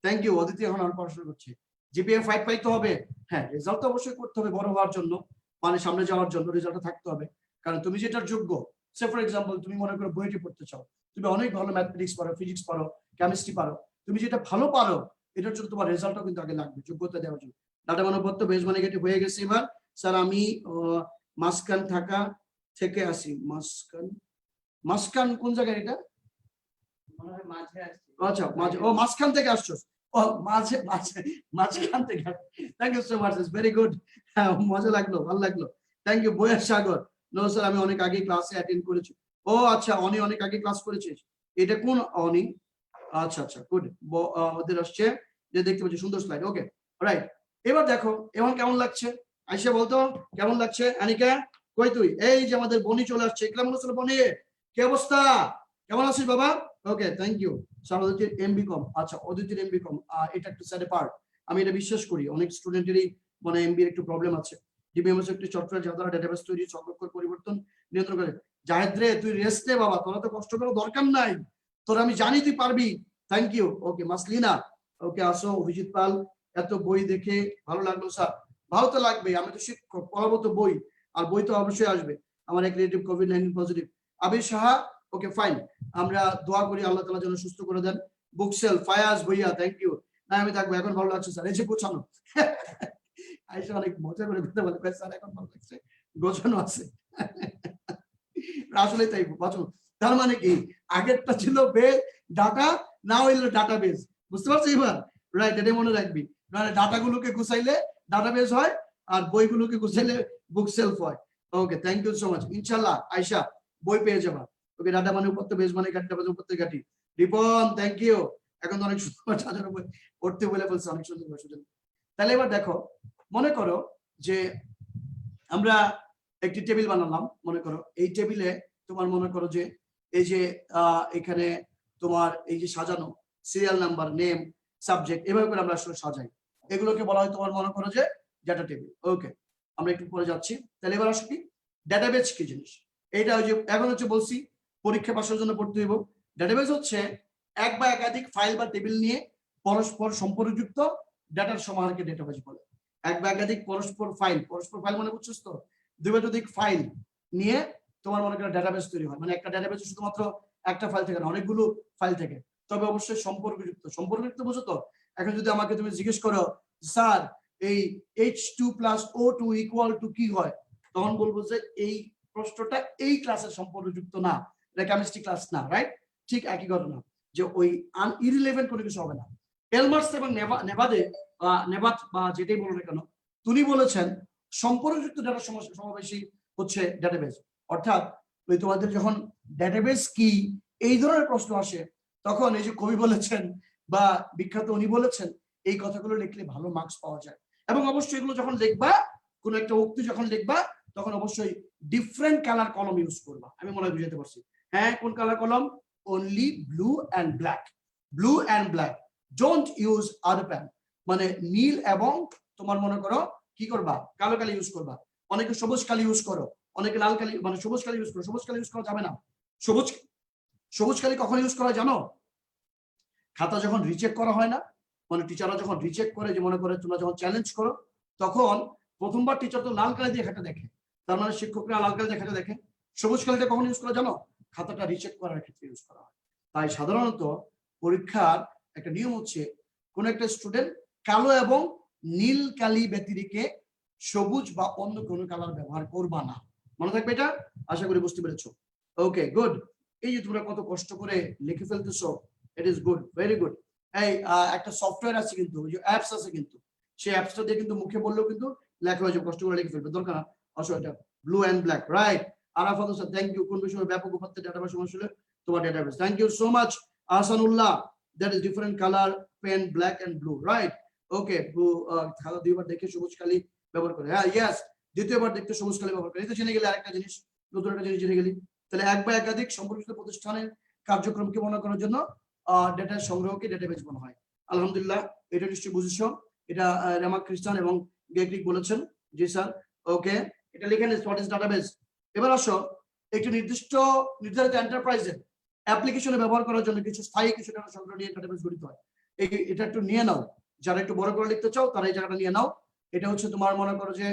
Thank you. অদিতি এখন আর পড়াশোনা করছে। জিপিএ 5 পাইতে হবে। হ্যাঁ, রেজাল্ট তো অবশ্যই করতে হবে, বড় হওয়ার জন্য, মানে সামনে যাওয়ার জন্য রেজাল্টটা থাকতে হবে। কারণ তুমি যেটার যোগ্য, সে ফর এক্সাম্পল তুমি মনে করো বইটি পড়তে চাও, তুমি অনেক ভালো ম্যাথমেটিক্স পারো, ফিজিক্স পারো, কেমিস্ট্রি পারো, তুমি যেটা ভালো পারো এটার জন্য তোমার রেজাল্টও কিন্তু আগে লাগবে যোগ্যতা দেওয়ার জন্য। ডাটা মানবত্ব বেশ মানে নেগেটিভ হয়ে গেছে। এবার স্যার আমি মাসকান ঢাকা থেকে আসি। মাসকান কোন জায়গায় এটা? আচ্ছা মাঝে, ও মাঝখান থেকে আসছো, ও মাঝে মাঝে মাঝখান থেকে। Thank you so much, it's very good, মজা লাগলো, ভালো লাগলো, থ্যাংক ইউ। বয়ের সাগর, নো স্যার আমি অনেক আগে ক্লাসে অ্যাটেন্ড করেছি। ও আচ্ছা, অনি অনেক আগে ক্লাস করেছিস, এটা কোন অনি? আচ্ছা আচ্ছা গুড, ওদের আসছে যে দেখতে পাচ্ছি সুন্দর স্লাইড, ওকে রাইট। এবার দেখো এমন কেমন লাগছে, আইসা বলতো কেমন লাগছে। আনিকা কই তুই? এই যে আমাদের বনি চলে আসছে, কেমন আছো বনি, কি অবস্থা, কেমন আছিস বাবা? Okay thank you. অদিতির এমবি কম, আচ্ছা অদিতির এমবি কম, এটা একটু স্যাড পার্ট, আমি এটা বিশ্বাস করি অনেক স্টুডেন্টেরই মানে এমবি একটু প্রবলেম আছে। ডিবিএমএস একটি সফটওয়্যার যা দ্বারা ডেটাবেস তৈরি, সংরক্ষণ, পরিবর্তন, নিয়ন্ত্রণ করে। জাহেদ রে তুই রেস্ট নে বাবা, তোরা তো কষ্ট করার দরকার নাই, তোরা আমি জানি তুই পারবি। Thank you. ওকে মাসলিনা, ওকে আসো। অভিজিৎ পাল, এত বই দেখে ভালো লাগলো স্যার। ভালো তো লাগবে, আমি তো শিক্ষক, পড়াবো তো বই, আর বই তো অবশ্যই আসবে। আমার এক রিলেটিভ কোভিড-19 পজিটিভ। আবির সাহা, ওকে ফাইন, আমরা দোয়া করি আল্লাহ তাআলা যেন সুস্থ করে দেন। বুকসেল, ফায়াজ ভাইয়া থ্যাংক ইউ। না আমি থাকবো, এখন ভালো লাগছে স্যার, এই যে গোছানো। আইসা অনেক মজা করে কথা বলে, স্যার এখন ভালো লাগছে, গোছানো আছে। আসলে তাই বাঁচো। তার মানে কি, আগেরটা ছিল ডাটা, না হইলো ডাটাবেস, বুঝতে পারছো এবার? রাইট, এটা মনে রাখবি, মানে ডাটাগুলোকে গুছাইলে ডাটাবেস হয়, আর বইগুলোকে গুছাইলে বুক সেলফ হয়। Okay thank you so much. ইনশাআল্লাহ আয়শা বই পেয়ে যাবা। ওকে ডাটা মানে উপর, বেস মানে কাটি, ডাটা উপর থেকে কাটি। রিপন থ্যাংক ইউ, এখন তো অনেক সুন্দর সাজানো বই পড়তে বলে বলছে, অনেক সুন্দর বই সুন্দর। তাহলে এবার দেখো, মনে করো যে আমরা একটি টেবিল বানালাম, মনে করো এই টেবিলে তোমার মনে করো যে এই যে এখানে তোমার এই যে সাজানো সিরিয়াল নাম্বার, নেম, সাবজেক্ট, এভাবে করে আমরা আসলে সাজাই, এগুলোকে বলা হয় তোমার মনে করো যে ডাটা টেবিল। ওকে আমরা একটু পরে যাচ্ছি। তাহলে এবার আসো কি ডাটাবেস কি জিনিস। এইটা ওই যে এখন হচ্ছে বলছি পরীক্ষা পাশের জন্য পড়তে হইব। ডাটাবেস হচ্ছে এক বা একাধিক ফাইল বা টেবিল নিয়ে পরস্পর সম্পর্কযুক্ত ডাটার সমাহারকে ডাটাবেস বলে। এক বা একাধিক পরস্পর ফাইল মানে বুঝছিস তো, দুই বা একাধিক ফাইল নিয়ে তোমার মনে করো ডাটাবেস তৈরি হয়। মানে একটা ডাটাবেস শুধুমাত্র একটা ফাইল থেকে না, অনেকগুলো ফাইল থেকে, তবে অবশ্যই সম্পর্কযুক্ত বুঝো তো। এখন যদি আমাকে তুমি জিজ্ঞেস করো স্যার এই H2+O2 = কি হয়, তখন বলবো যে এই প্রশ্নটা এই ক্লাসের সম্পর্কযুক্ত না, এটা কেমিস্ট্রি ক্লাস না, রাইট? ঠিক একই ঘটনা, যে ওই ইররিলেভেন্ট কোনো কিছু হবে না। এলমার্স এবং নেভাত বা যেটাই বলো না কেন, তিনি বলেছেন সম্পর্কযুক্ত ডাটা সমাবেশী হচ্ছে ডাটাবেস। অর্থাৎ ওই তোমাদের যখন ডাটাবেস কি এই ধরনের প্রশ্ন আসে, তখন এই যে কবি বলেছেন বা বিখ্যাত উনি বলেছেন, এই কথাগুলো লিখলে ভালো মার্কস পাওয়া যায়। এবং অবশ্যই এগুলো যখন লিখবা, কোন একটা উক্তি যখন লিখবা, তখন অবশ্যই ডিফারেন্ট কালার কলম ইউজ করবা। আমি মনে হয় বুঝাতে পারছি। হ্যাঁ, কোন কালার কলম? Only blue and black, don't use other pen. মানে নীল এবং তোমার মনে করো কি করবা, কালো কালি ইউজ করবা। অনেকে সবুজ কালি ইউজ করো, অনেকে লাল কালি, মানে সবুজ কালি ইউজ করো। সবুজ কালি ইউজ করা যাবে না। সবুজ কালি কখন ইউজ করা জানো? খাতা যখন রিচেক করা হয় না, মানে টিচাররা যখন রিচেক করে, যে মনে করে তোমরা যখন চ্যালেঞ্জ করো, তখন প্রথমবার টিচার তো লাল কালি দিয়ে খাতা দেখে, তার মানে শিক্ষকরা লাল কালি দিয়ে খাতা দেখে। সবুজ কালিটা কখন ইউজ করা জানো? খাতাটা রিচেক করার ক্ষেত্রে ইউজ করা হয়। তাই সাধারণত পরীক্ষার একটা নিয়ম হচ্ছে, কোন একটা স্টুডেন্ট কালো এবং নীল কালি ব্যতিরেকে সবুজ বা অন্য কোনো কালার ব্যবহার করবা না। মনে থাকবে এটা, আশা করি বুঝতে পেরেছো। Okay good. এই যে তোমরা কত কষ্ট করে লিখে ফেলতেছো, it is good, very good. এই একটা সফটওয়্যার আছে কিন্তু, ওই যে অ্যাপস আছে কিন্তু, সেই অ্যাপসটা দিয়ে কিন্তু মুখে বললেও কিন্তু লেখা হয়ে যাবে, কষ্ট করে লিখে ফেলবে, দরকার না। আসো এটা blue and black, right. Arafat Hossain thank you. কোন বিষয়ে ব্যাপক উপাত্তের ডাটাবেস সমস্যা তোমার database, thank you so much. Ahsanullah, that is different colour pen, black and blue, right. Okay, blue খাতা দুইবার দেখে সবুজ কালি ব্যবহার করে, হ্যাঁ ইয়েস, দ্বিতীয়বার দেখতে সবুজ কালি ব্যবহার করে। এই তো জেনে গেলে আরেকটা জিনিস, নতুন একটা জিনিস জেনে গেলি। তাহলে এক বা একাধিক সম্পর্কিত প্রতিষ্ঠানের কার্যক্রমকে বর্ণনা করার জন্য ডেটা সংগ্রহকে ডেটাবেস বলা হয়। আলহামদুলিল্লাহ, এটা নিশ্চয়ই বুঝেছো। এটা রেমার্ক খ্রিস্টান এবং গেগ্রিক বলেছেন। জি স্যার, ওকে, এটা লিখে নিন হোয়াট ইজ ডাটাবেস। এবার আসো, একটি নির্ধারিত এন্টারপ্রাইজের অ্যাপ্লিকেশনে ব্যবহার করার জন্য কিছু স্থায়ী কিছু ডাটা সংগ্রহ নিয়ে ডাটাবেস গঠিত হয়। এটা একটু নিয়ে নাও, যারা একটু বড় করে লিখতে চাও তারা এই জায়গাটা নিয়ে নাও। এটা হচ্ছে তোমার মনে করো যে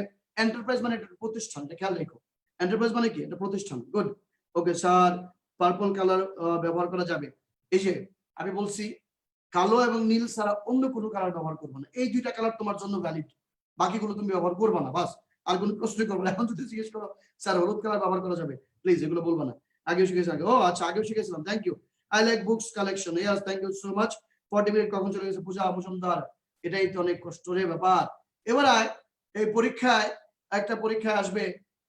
এন্টারপ্রাইজ মানে একটা প্রতিষ্ঠান, এটা খেয়াল রেখো। এন্টারপ্রাইজ মানে কি? এটা প্রতিষ্ঠান। Good, okay sir. Purple colour ব্যবহার করা যাবে। এই যে আমি বলছি কালো এবং নীল ছাড়া অন্য কোনো কালার ব্যবহার করবো না, এই দুইটা কালার তোমার জন্য ভ্যালিড, বাকিগুলো তুমি ব্যবহার করবে না, বাস আর কোনো প্রশ্নই করবো না। এখন যদি জিজ্ঞেস করো স্যার হলুদ কালার ব্যবহার করা যাবে, প্লিজ এগুলো বলবো না, আগেও শিখেছি আগে। ও আচ্ছা, আগেও শিখেছিলাম, thank you. I like books collection, yes thank you so much. 40 minute কখন চলে গেছে পূজা মজুমদার, এটাই তো অনেক কষ্টের ব্যাপার। এবার এই পরীক্ষায় একটা পরীক্ষায় আসবে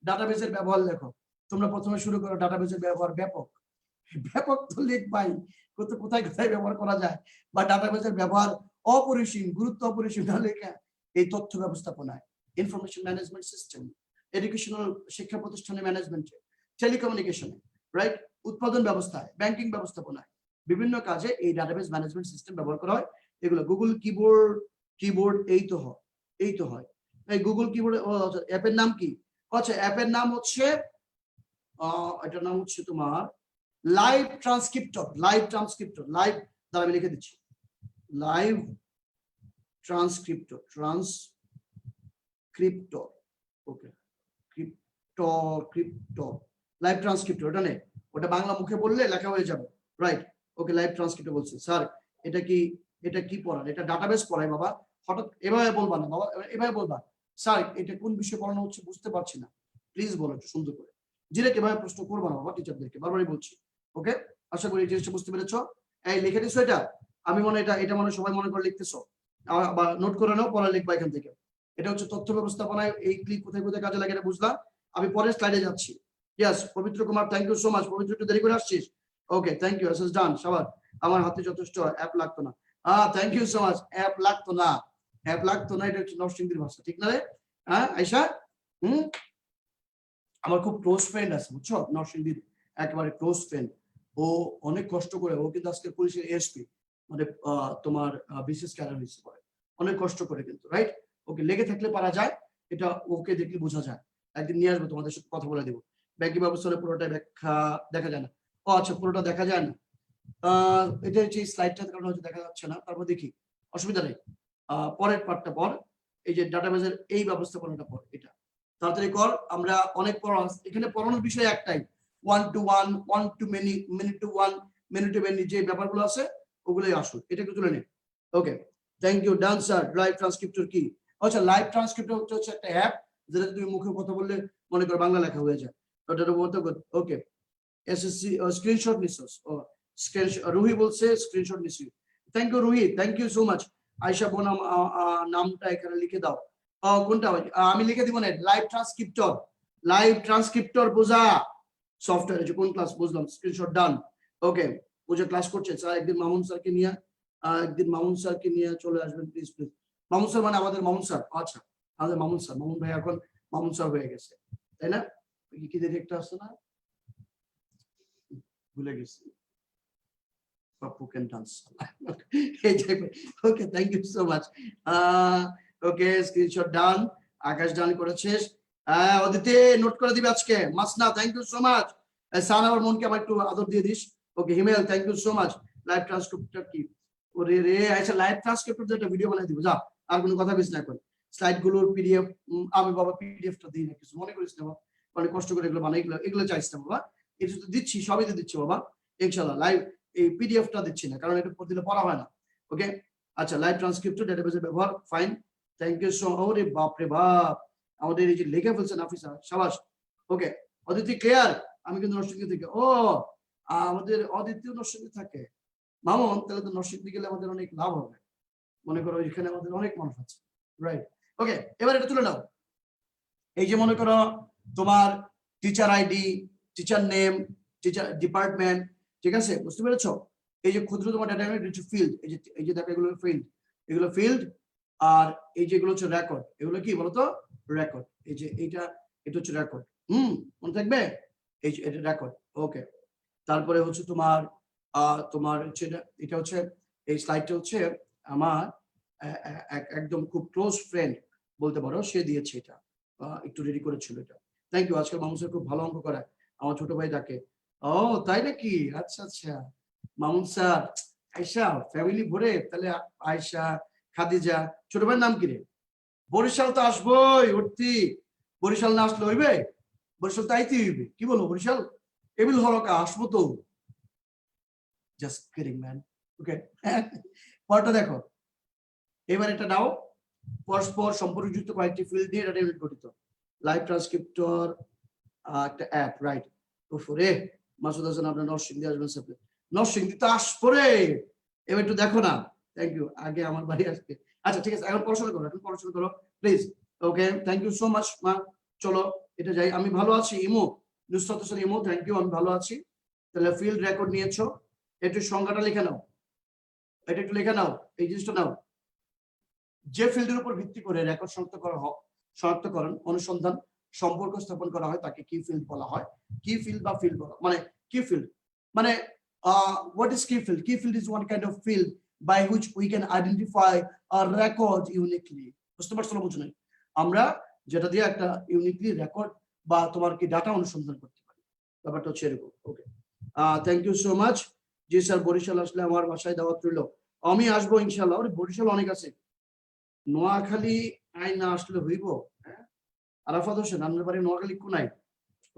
ডাটাবেসের ব্যবহার লেখো, তোমরা প্রথমে শুরু করো ডাটাবেসের ব্যবহার ব্যাপক, ব্যাপক তো লিখবাই, কোথায় কোথায় ব্যবহার করা যায়, বা ডাটাবেসের ব্যবহার অপরিসীম, গুরুত্ব অপরিসীম না লেখা এই তথ্য ব্যবস্থাপনায়, ইনফরমেশন ম্যানেজমেন্ট সিস্টেম, এডুকেশনাল শিক্ষা প্রতিষ্ঠানের ম্যানেজমেন্টে, টেলিকমিউনিকেশনে, রাইট, উৎপাদন ব্যবস্থায়, ব্যাংকিং ব্যবস্থাপনায়, বিভিন্ন কাজে এই ডাটাবেস ম্যানেজমেন্ট সিস্টেম ব্যবহার করা হয়। এগুলো গুগল কিবোর্ড এই তো হয়, এই তো হয় এই গুগল কিবোর্ড। অ্যাপের নাম কি? আচ্ছা, অ্যাপের নাম হচ্ছে এটার নাম হচ্ছে তোমার লাইভ ট্রান্সক্রিপ্টর। লাইভ ট্রান্সক্রিপ্টর, লাইভ দ্বারা আমি লিখে দিচ্ছি, লাইভ ট্রান্সক্রিপ্টর, ট্রান্সক্রিপ্টর, ওকে, ক্রিপ্টর, লাইভ ট্রান্সক্রিপ্টর, ওটা নেই, ওটা বাংলা মুখে বললে লেখা হয়ে যাবে, রাইট, ওকে। লাইভ ট্রান্সক্রিপ্টর বলছি স্যার, এটা কি পড়ান? এটা ডাটাবেস পড়াই বাবা। হঠাৎ এভাবে বলবা না বাবা, এভাবে বলবা স্যার এটা কোন বিষয়ে পড়ানো হচ্ছে বুঝতে পারছি না, প্লিজ বলো একটু সুন্দর করে। ডিরেক্ট এভাবে প্রশ্ন করবা না বাবা টিচারদেরকে, বারবারই বলছি, ওকে। আশা করি এই জিনিসটা বুঝতে পেরেছো। এই লিখে দিছো এটা, আমি মনে এটা মনে সবাই মনে করে লিখতেছো, বা নোট করে নাও, পরে লিখবা এখান থেকে। এটা হচ্ছে তথ্য ব্যবস্থাপনায় এই ক্লিক কোথায় কোথায় কাজে লাগে এটা বুঝলা। আমি পরের স্লাইডে যাচ্ছি। Yes Pabitra Kumar, thank you so much. Pabitra একটু দেরি করে আসছিস, okay, thank you, SS done. সবার আমার হাতে যথেষ্ট, অ্যাপ লাগতো না। Thank you so much. App লাগতো না, অ্যাপ লাগতো না, এটা হচ্ছে নরসিংদীর ভাষা, ঠিক না রে? হ্যাঁ আয়শা, আমার খুব ক্লোজ ফ্রেন্ড আছে বুঝছো, নরসিংদীর একেবারে ক্লোজ ফ্রেন্ড। ও অনেক কষ্ট করে, ও কিন্তু আজকে পুলিশের এসপি, মানে তোমার বিশেষ ক্যাডার হয়েছে পরে, অনেক কষ্ট করে কিন্তু, রাইট। ওকে, লেগে থাকলে পারা যায়, এটা ওকে দেখলে বোঝা যায়। একদিন নিয়ে আসবো, তোমাদের সাথে কথা বলে দেবো। ব্যাংকিং ব্যবস্থার পুরোটা ব্যাখ্যা দেখা যায় না। ও আচ্ছা, পুরোটা দেখা যায় না, এটা হচ্ছে স্লাইডটার কারণে হয়তো দেখা যাচ্ছে না, তারপর দেখি, অসুবিধা নেই। পরের পার্টটা পর, এই যে ডাটাবেসের এই ব্যবস্থাপনাটা পর, এটা তাড়াতাড়ি কর। আমরা অনেক পড়ানো, এখানে পড়ানোর বিষয় একটাই, 1 to 1, 1 to many, many to 1, many to many, যে ব্যাপারগুলো আছে ওগুলোই আসল, এটা একটু তুলে নে। Okay, thank you done sir. Live transcriptor কি? আচ্ছা, লাইভ ট্রান্সক্রিপ্টর হচ্ছে একটা অ্যাপ, যেটা তুমি মুখে কথা বললে মনে করো বাংলা লেখা হয়ে যায়, ওটার মতো। ওকে, এসএসসি স্ক্রিনশট নিছস, ও রুহি বলছে স্ক্রিনশট নিছি, thank you Ruhi, thank you so much. Ayesha বনাম নামটা এখানে লিখে দাও। কোনটা আমি লিখে দিব না, লাইভ ট্রান্সক্রিপ্টর, লাইভ ট্রান্সক্রিপ্টর বোঝা সফটওয়্যার, যে কোন ক্লাস বুঝলাম, স্ক্রিনশট ডান। ওকে, বুঝে ক্লাস করছে স্যার, একদিন মামুন স্যারকে নিয়ে চলে আসবেন প্লিজ প্লিজ। মামুন স্যার মানে আমাদের মামুন স্যার, আচ্ছা আমাদের মামুন স্যার, মামুন ভাই এখন মামুন স্যার হয়ে গেছে, তাই না? কি দেখে একটা আসছে না, ভুলে গেছি, Pappu can dance. Okay, thank you so much. Okay, screenshot done, Akash done করেছিস। অদিতি নোট করে দিবি আজকে, Masna, thank you so much. Sanawar মনকে আমার একটু আদর দিয়ে দিস। Okay, Himel, thank you so much. Live transcriptor কি? ওরে রে, আচ্ছা লাইভ ট্রান্সক্রিপ্টর একটা ভিডিও বানাই দিব, যা, আর কোনো কথা বেশি না এখন। স্লাইড গুলোর পিডিএফ, আমি বাবা পিডিএফটা দিই না, কিছু মনে করিস না বাবা, অনেক কষ্ট করে এগুলো বানাই, এগুলো চাইছ না বাবা, এটা তো দিচ্ছি, সবই তো দিচ্ছি বাবা, ইনশাআল্লাহ। লাইভ এই পিডিএফটা দিচ্ছি না, কারণ এটা দিলে পড়া হয় না। ওকে, আচ্ছা, লাইভ ট্রান্সক্রিপ্টর ডেটাবেসের ব্যবহার, ফাইন, থ্যাংক ইউ সো। ওরে বাপ রে বাপ, আমাদের এই যে লেখা ফেলছেন আফিসা, সাবাস। ওকে, অদিতি ক্লিয়ার, আমি কিন্তু নরসিংদী থেকে। ও, আমাদের অদিতিও নরসিংদী থাকে, মামুন, তাহলে তো নরসিংদী গেলে আমাদের অনেক লাভ হবে, মনে করো এখানে আমাদের অনেক মানুষ আছে, রাইট। ওকে, এবার এটা তুলে নাও। এই যে মনে করো তোমার teacher ID, teacher name, teacher department, ঠিক আছে, বুঝতে পেরেছো? এই যে ক্ষুদ্রতম ডেটা ফিল্ড, এই যে দেখো এগুলো ফিল্ড, এগুলো ফিল্ড, আর এই যেগুলো হচ্ছে রেকর্ড, এগুলো কি বলতো? রেকর্ড। এই যে এটা হচ্ছে রেকর্ড, মনে থাকবে, এই যে এটা রেকর্ড। ওকে, তারপরে হচ্ছে তোমার হচ্ছে এটা হচ্ছে, এই স্লাইডটা হচ্ছে আমার একদম খুব ক্লোজ ফ্রেন্ড বলতে পারো, সে দিয়েছে এটা, একটু রেডি করেছিল এটা। Thank you. আজকাল মামুন স্যার খুব ভালো অঙ্ক করায়, আমার ছোট ভাই তাকে। ও তাই নাকি? আচ্ছা আচ্ছা, মামুন স্যার, আয়শা ফ্যামিলি ভরে, তাহলে আয়শা, খাদিজা, ছোট ভাইয়ের নাম কি রে? বরিশাল তো আসবোই, উঠতি, বরিশাল না আসলে হইবে? বরিশাল তো আইতে হইবে, কি বলবো, বরিশাল এবিল হরকা আসবো তো, জাস্ট কিডিং ম্যান। ওকে, পরটা দেখো। এবার এটা নাও, পরস্পর সম্পর্কযুক্ত কয়েকটি ফিল্ড দিয়ে এটা ইউনিট গঠিত। লাইভ ট্রান্সক্রিপ্টর, একটা অ্যাপ, রাইট। ওরে মাসুদ হাসান, আপনার নরসিংদী আসবেন স্যার। নরসিংদী তো আসবো রে, এবার একটু দেখো না। থ্যাংক ইউ, আগে আমার বাড়ি আসবে। আচ্ছা ঠিক আছে, এখন পড়াশোনা করো, এখন পড়াশোনা করো please. Okay, thank you so much মা। চলো এটা যাই, আমি ভালো আছি ইমো, নুসরাত হোসেন ইমো, থ্যাংক ইউ, আমি ভালো আছি। তাহলে ফিল্ড রেকর্ড নিয়েছো, একটু সংজ্ঞাটা লিখে নাও, এটা একটু লিখে নাও, এই জিনিসটা নাও। যে ফিল্ডের উপর ভিত্তি করে রেকর্ড শনাক্তকরণ, অনুসন্ধান, সম্পর্ক স্থাপন করা হয় তাকে কি ফিল্ড বলা হয়। কি ফিল্ড বা ফিল্ড বলা মানে কি ফিল্ড মানে what is key field? Key field is one kind of field by which we can identify a record uniquely. বুঝতে পারছো না? বুঝছো না? আমরা যেটা দিয়ে একটা ইউনিকলি রেকর্ড বা তোমার কি ডাটা অনুসন্ধান করতে পারি, ব্যাপারটা হচ্ছে এরকম। Okay, thank you so much. জি স্যার, বরিশাল আসলে আমার বাসায় দাওয়াত রইল, আমি আসবো ইনশাআল্লাহ। বরিশাল অনেক আছে, নোয়াখালী আই না আসলে হইব। আরাফাত হোসেন, আপনার বাড়ি নোয়াখালী কোনায়?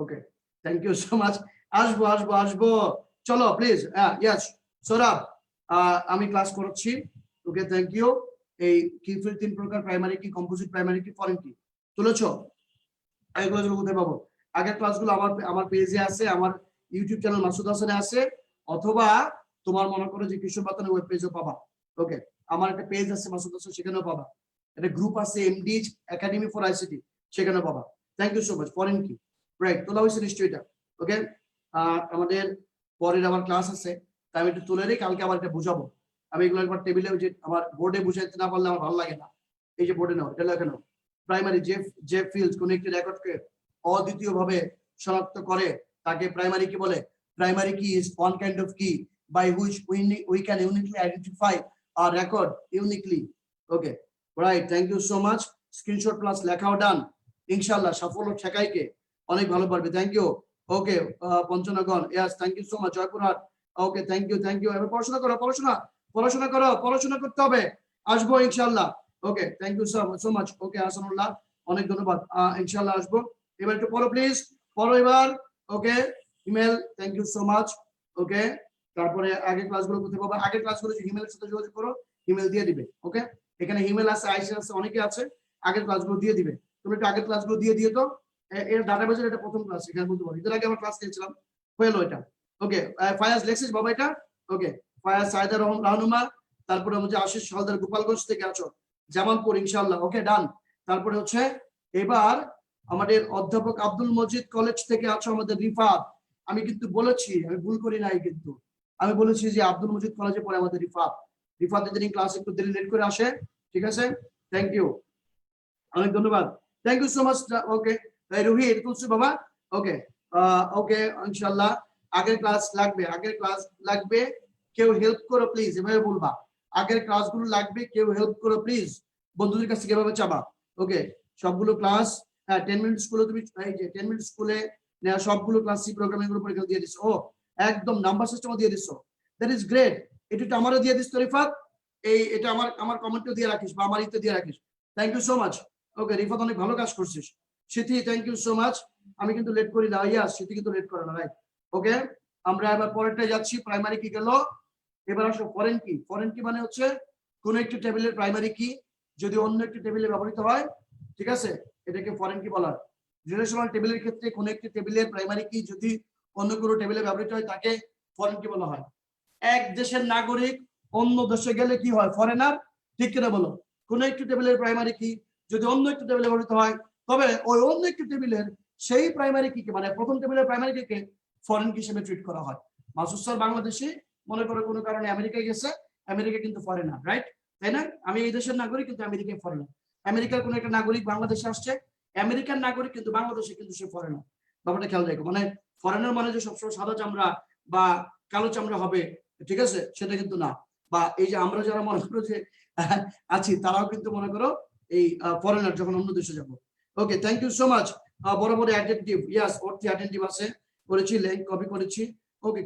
ওকে, থ্যাংক ইউ সো মাচ। আসবো আসবো আসবো, চলো প্লিজ। ইয়েস সৌরভ, আমি ক্লাস করাচ্ছি। ওকে, থ্যাংক ইউ। এই কি ফিল্ড 3 প্রকার, প্রাইমারি কি, কম্পোজিট প্রাইমারি কি, ফরেন কি, তুলেছো? এগুলো কোথায় পাবো? আগের ক্লাসগুলো আমার পেজে আছে, আমার ইউটিউব চ্যানেল মাসুদ হাসানে আছে, অথবা তোমার মনে করো যে কিশোর বাতানের ওয়েব পেজও পাবা। ওকে, আমার একটা পেজ আছে মাসুদ হাসান, সেখানেও পাবা। একটা গ্রুপ আছে এমডিজ একাডেমি ফর আইসিটি, সেখানেও পাবা। Thank you so much. Foreign কি, রাইট, তোলা হয়েছে নিশ্চয়ই এটা। ওকে, আমাদের পরের আমার ক্লাস আছে, তাই আমি একটু তুলে নিই, কালকে আবার এটা বুঝাবো। আমি এগুলো একবার টেবিলে, যে আমার বোর্ডে বুঝাইতে না পারলে আমার ভালো লাগে না। এই যে বোর্ডে নাও, এটা লেখা নাও। প্রাইমারি যে ফিল্ড কোন একটি রেকর্ডকে অদ্বিতীয় ভাবে শনাক্ত করে তাকে প্রাইমারি কি বলে। প্রাইমারি কি ইজ ওয়ান কাইন্ড অফ কি by which we can uniquely identify our record uniquely. Okay, right, thank you so much. Screenshot plus লেখাও ডান, ইনশাআল্লাহ সাফল্য ঠেকাইকে অনেক ভালো পারবে। Thank you. ওকে, পঞ্চনগণ, yes, thank you so much. Joypurhat, okay, thank you thank you. এবার পড়াশোনা করো, পড়াশোনা করো, পড়াশোনা করতে হবে, আসবো ইনশাআল্লাহ। ওকে, থ্যাংক ইউ সো মাচ। ওকে, হাসানুল্লাহ, অনেক ধন্যবাদ, ইনশাআল্লাহ আসবো। এবার একটু পড়ো প্লিজ, পড়ো এবার। ওকে, ইমেল, thank you so much. Okay, তারপরে আগের ক্লাসগুলো কোথায় পাবো? আগের ক্লাসগুলো যে ইমেলের সাথে যোগাযোগ করো, ইমেল দিয়ে দিবে। ওকে, এখানে ইমেল আছে, আইসি আছে, অনেকে আছে, আগের ক্লাসগুলো দিয়ে দিবে। তুমি একটু আগের ক্লাসগুলো দিয়ে দিও তো। এর ডাটাবেজের এটা প্রথম ক্লাস, এখানে বলতে পারো এর আগে আমরা ক্লাস নিয়েছিলাম, হলো এটা। ওকে, ফায়াজ লেক্সিস বাবা এটা। ওকে, ফায়াজ সাইদা রাহনুমা, তারপরে হচ্ছে আশিস হালদার গোপালগঞ্জ থেকে আছো, জামালপুর, ইনশাআল্লাহ। ওকে, ডান। তারপরে হচ্ছে এবার আমাদের অধ্যাপক আব্দুল মজিদ কলেজ থেকে আছো আমাদের রিফাত। আমি কিন্তু বলেছি, আমি ভুল করি নাই, কিন্তু আমি বলেছি যে আব্দুল মজিদ কলেজে পড়ে আমাদের রিফাত যদি ক্লাস একটু দেরি লেট করে আসে, ঠিক আছে? থ্যাংক ইউ, অনেক ধন্যবাদ, থ্যাংক ইউ সো মাচ। ওকে, রোহিত তুলসী বাবা। ওকে, ওকে, ইনশাআল্লাহ আগের ক্লাস লাগবে, কেউ হেল্প করো প্লিজ, এভাবে বলবা আগের ক্লাসগুলো লাগবে, কেউ হেল্প করো প্লিজ, বন্ধুদের কাছ থেকে এভাবে চাবা। ওকে, সবগুলো ক্লাস, হ্যাঁ 10 মিনিট স্কুলে তুমি, এই যে 10 মিনিট স্কুলে নেওয়া সবগুলো ক্লাস সি প্রোগ্রামিং এর উপর পরীক্ষা দিয়ে দিছো। ও একদম নাম্বার সিস্টেমও দিয়ে দিছো, দ্যাট ইজ গ্রেট। এটা আমারও দিয়ে দিস তো রিফাত, এটা আমার কমেন্টও দিয়ে রাখিস বা আমার ইতে দিয়ে রাখিস। Thank you so much. Okay, Rifat অনেক ভালো কাজ করছিস। Sithi, thank you so much. আমি কিন্তু লেট করি না, ইয়াস সিথি কিন্তু লেট করে না, রাইট। ওকে, আমরা এবার পরেরটায় যাচ্ছি। প্রাইমারি কি গেল, এবার আসো ফরেন কি। ফরেন কি মানে হচ্ছে কোন একটি টেবিলের প্রাইমারি কি যদি অন্য একটি টেবিলে ব্যবহৃত হয়, ঠিক আছে, এটাকে ফরেন কি বলা হয়। রিলেশনাল টেবিলের ক্ষেত্রে কোন একটি টেবিলের প্রাইমারি কি যদি অন্য কোনো টেবিলে ব্যবহৃত হয় তাকে ফরেন কি বলা হয়। এক দেশের নাগরিক অন্য দেশে গেলে কি হয়, ফরেনার, ঠিক কিনা বলো? কোন একটি টেবিলের প্রাইমারি কি যদি অন্য একটি টেবিলে ব্যবহৃত হয়, তবে ওই অন্য একটি টেবিলের সেই প্রাইমারি কি মানে প্রথম টেবিলের প্রাইমারি কিকে ফরেন কি হিসেবে ট্রিট করা হয়। মাসুদ স্যার বাংলাদেশি, মনে করো কোনো কারণে আমেরিকায় গেছে, আমেরিকা কিন্তু ফরেনার, রাইট, তাই না? আমি এই দেশের নাগরিক কিন্তু আমেরিকায় ফরেনার। আমেরিকার কোন একটা নাগরিক বাংলাদেশে আসছে, আমেরিকান নাগরিক কিন্তু বাংলাদেশে কিন্তু সে ফরেনার। ব্যাপারটা খেয়াল রাখো, মানে ফরেনার মানে যে সবসময় সাদা চামড়া বা কালো চামড়া হবে, ঠিক আছে, সেটা কিন্তু না। বা এই যে আমরা যারা মনে করো যে আছি, তারাও কিন্তু মনে করো এই ফরেনার যখন অন্য দেশে যাব। ওকে, থ্যাংক ইউ সো মাচ। বড় বড় অ্যাডজেক্টিভ, ইয়াস, অর্থ অ্যাডজেক্টিভ আছে, করেছি, লিংক কপি করেছি। ওকে,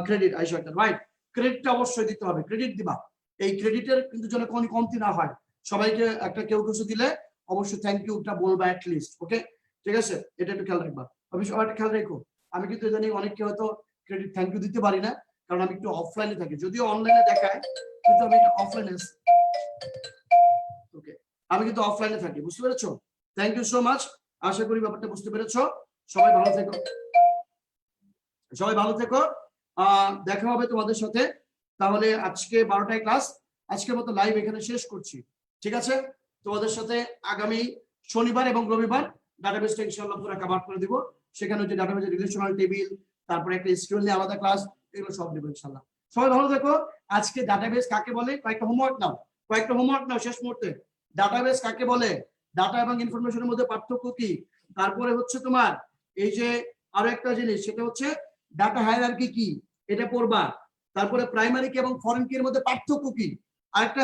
ক্রেডিট আইসা, রাইট, ক্রেডিটটা অবশ্যই দিতে হবে, ক্রেডিট দিবা। এই ক্রেডিটের কিন্তু যেন কোনো কমতি না হয়, সবাইকে একটা কেউ কিছু দিলে অবশ্যই থ্যাংক ইউটা বলবা অ্যাট লিস্ট। ওকে, ঠিক আছে, এটা একটু খেয়াল রাখবা, অবশ্যই সবাই খেয়াল রেখো। আমি কিন্তু ইদানিং অনেককে হয়তো ক্রেডিট থ্যাংক ইউ দিতে পারি না, কারণ আমি একটু অফলাইনে থাকি, যদিও অনলাইনে দেখায় কিন্তু আমি অফলাইনে আছি। ওকে, আমি কিন্তু অফলাইনে থাকি, বুঝতে পেরেছো? Thank you so much. আশা করি ব্যাপারটা বুঝতে পেরেছো। সবাই ভালো থেকো, সবাই ভালো থেকো। দেখা হবে তোমাদের সাথে তাহলে। আজকে 12টায় ক্লাস, আজকের মতো লাইভ এখানে শেষ করছি, ঠিক আছে? তোমাদের সাথে আগামী শনিবার এবং রবিবার ডাটাবেসটা ইনশাআল্লাহ পুরো কভার করে দিব। সেখানে হচ্ছে ডাটাবেসের রিলেশনাল টেবিল, তারপরে একটা এসকিউএল নিয়ে আলাদা ক্লাস, এগুলো সব দেবো ইনশাআল্লাহ। সবাই ভালো থেকো। আজকে ডাটাবেস কাকে বলে কয়েকটা হোমওয়ার্ক নাও শেষ মুহূর্তে। ডাটাবেস কাকে বলে, ডাটা এবং ইনফরমেশনের মধ্যে পার্থক্য কি, তারপরে হচ্ছে তোমার এই যে আরো একটা জিনিস, সেটা হচ্ছে ডাটা হায়ারার্কি কি, এটা পড়বা। তারপরে প্রাইমারি কি এবং ফরেন কি এর মধ্যে পার্থক্য কি, আরেকটা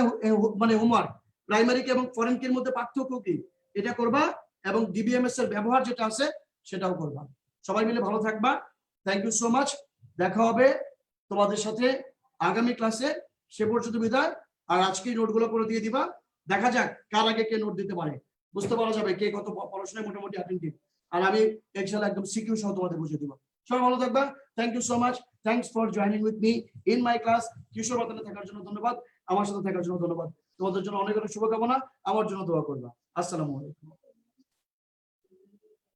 মানে হোমওয়ার্ক, প্রাইমারি কি এবং ফরেন কি এর মধ্যে পার্থক্য কি, এটা করবা। এবং ডিবিএমএস এর ব্যবহার যেটা আছে সেটাও করবা। সবাই মিলে ভালো থাকবা। Thank you so much. দেখা হবে তোমাদের সাথে আগামী ক্লাসে। সে পর্যন্ত বিদায়। আর আজকে নোটগুলো করে দিয়ে দিবা। দেখা যাক কার আগে কে নোট দিতে পারে, বুঝতে পারা যাবে কে কত পড়াশোনায় মোটামুটি অ্যাটেন্টিভ। আর আমি ইনশাআল্লাহ একদম সিকিউ সহ তোমাদের বুঝিয়ে দিব। সবাই ভালো থাকবা। Thank you so much. Thanks for joining with me in my class. Kishore বাতানে থাকার জন্য ধন্যবাদ, আমার সাথে থাকার জন্য ধন্যবাদ। তোমাদের জন্য অনেক অনেক শুভকামনা, আমার জন্য দোয়া করবা। আসসালামু আলাইকুম।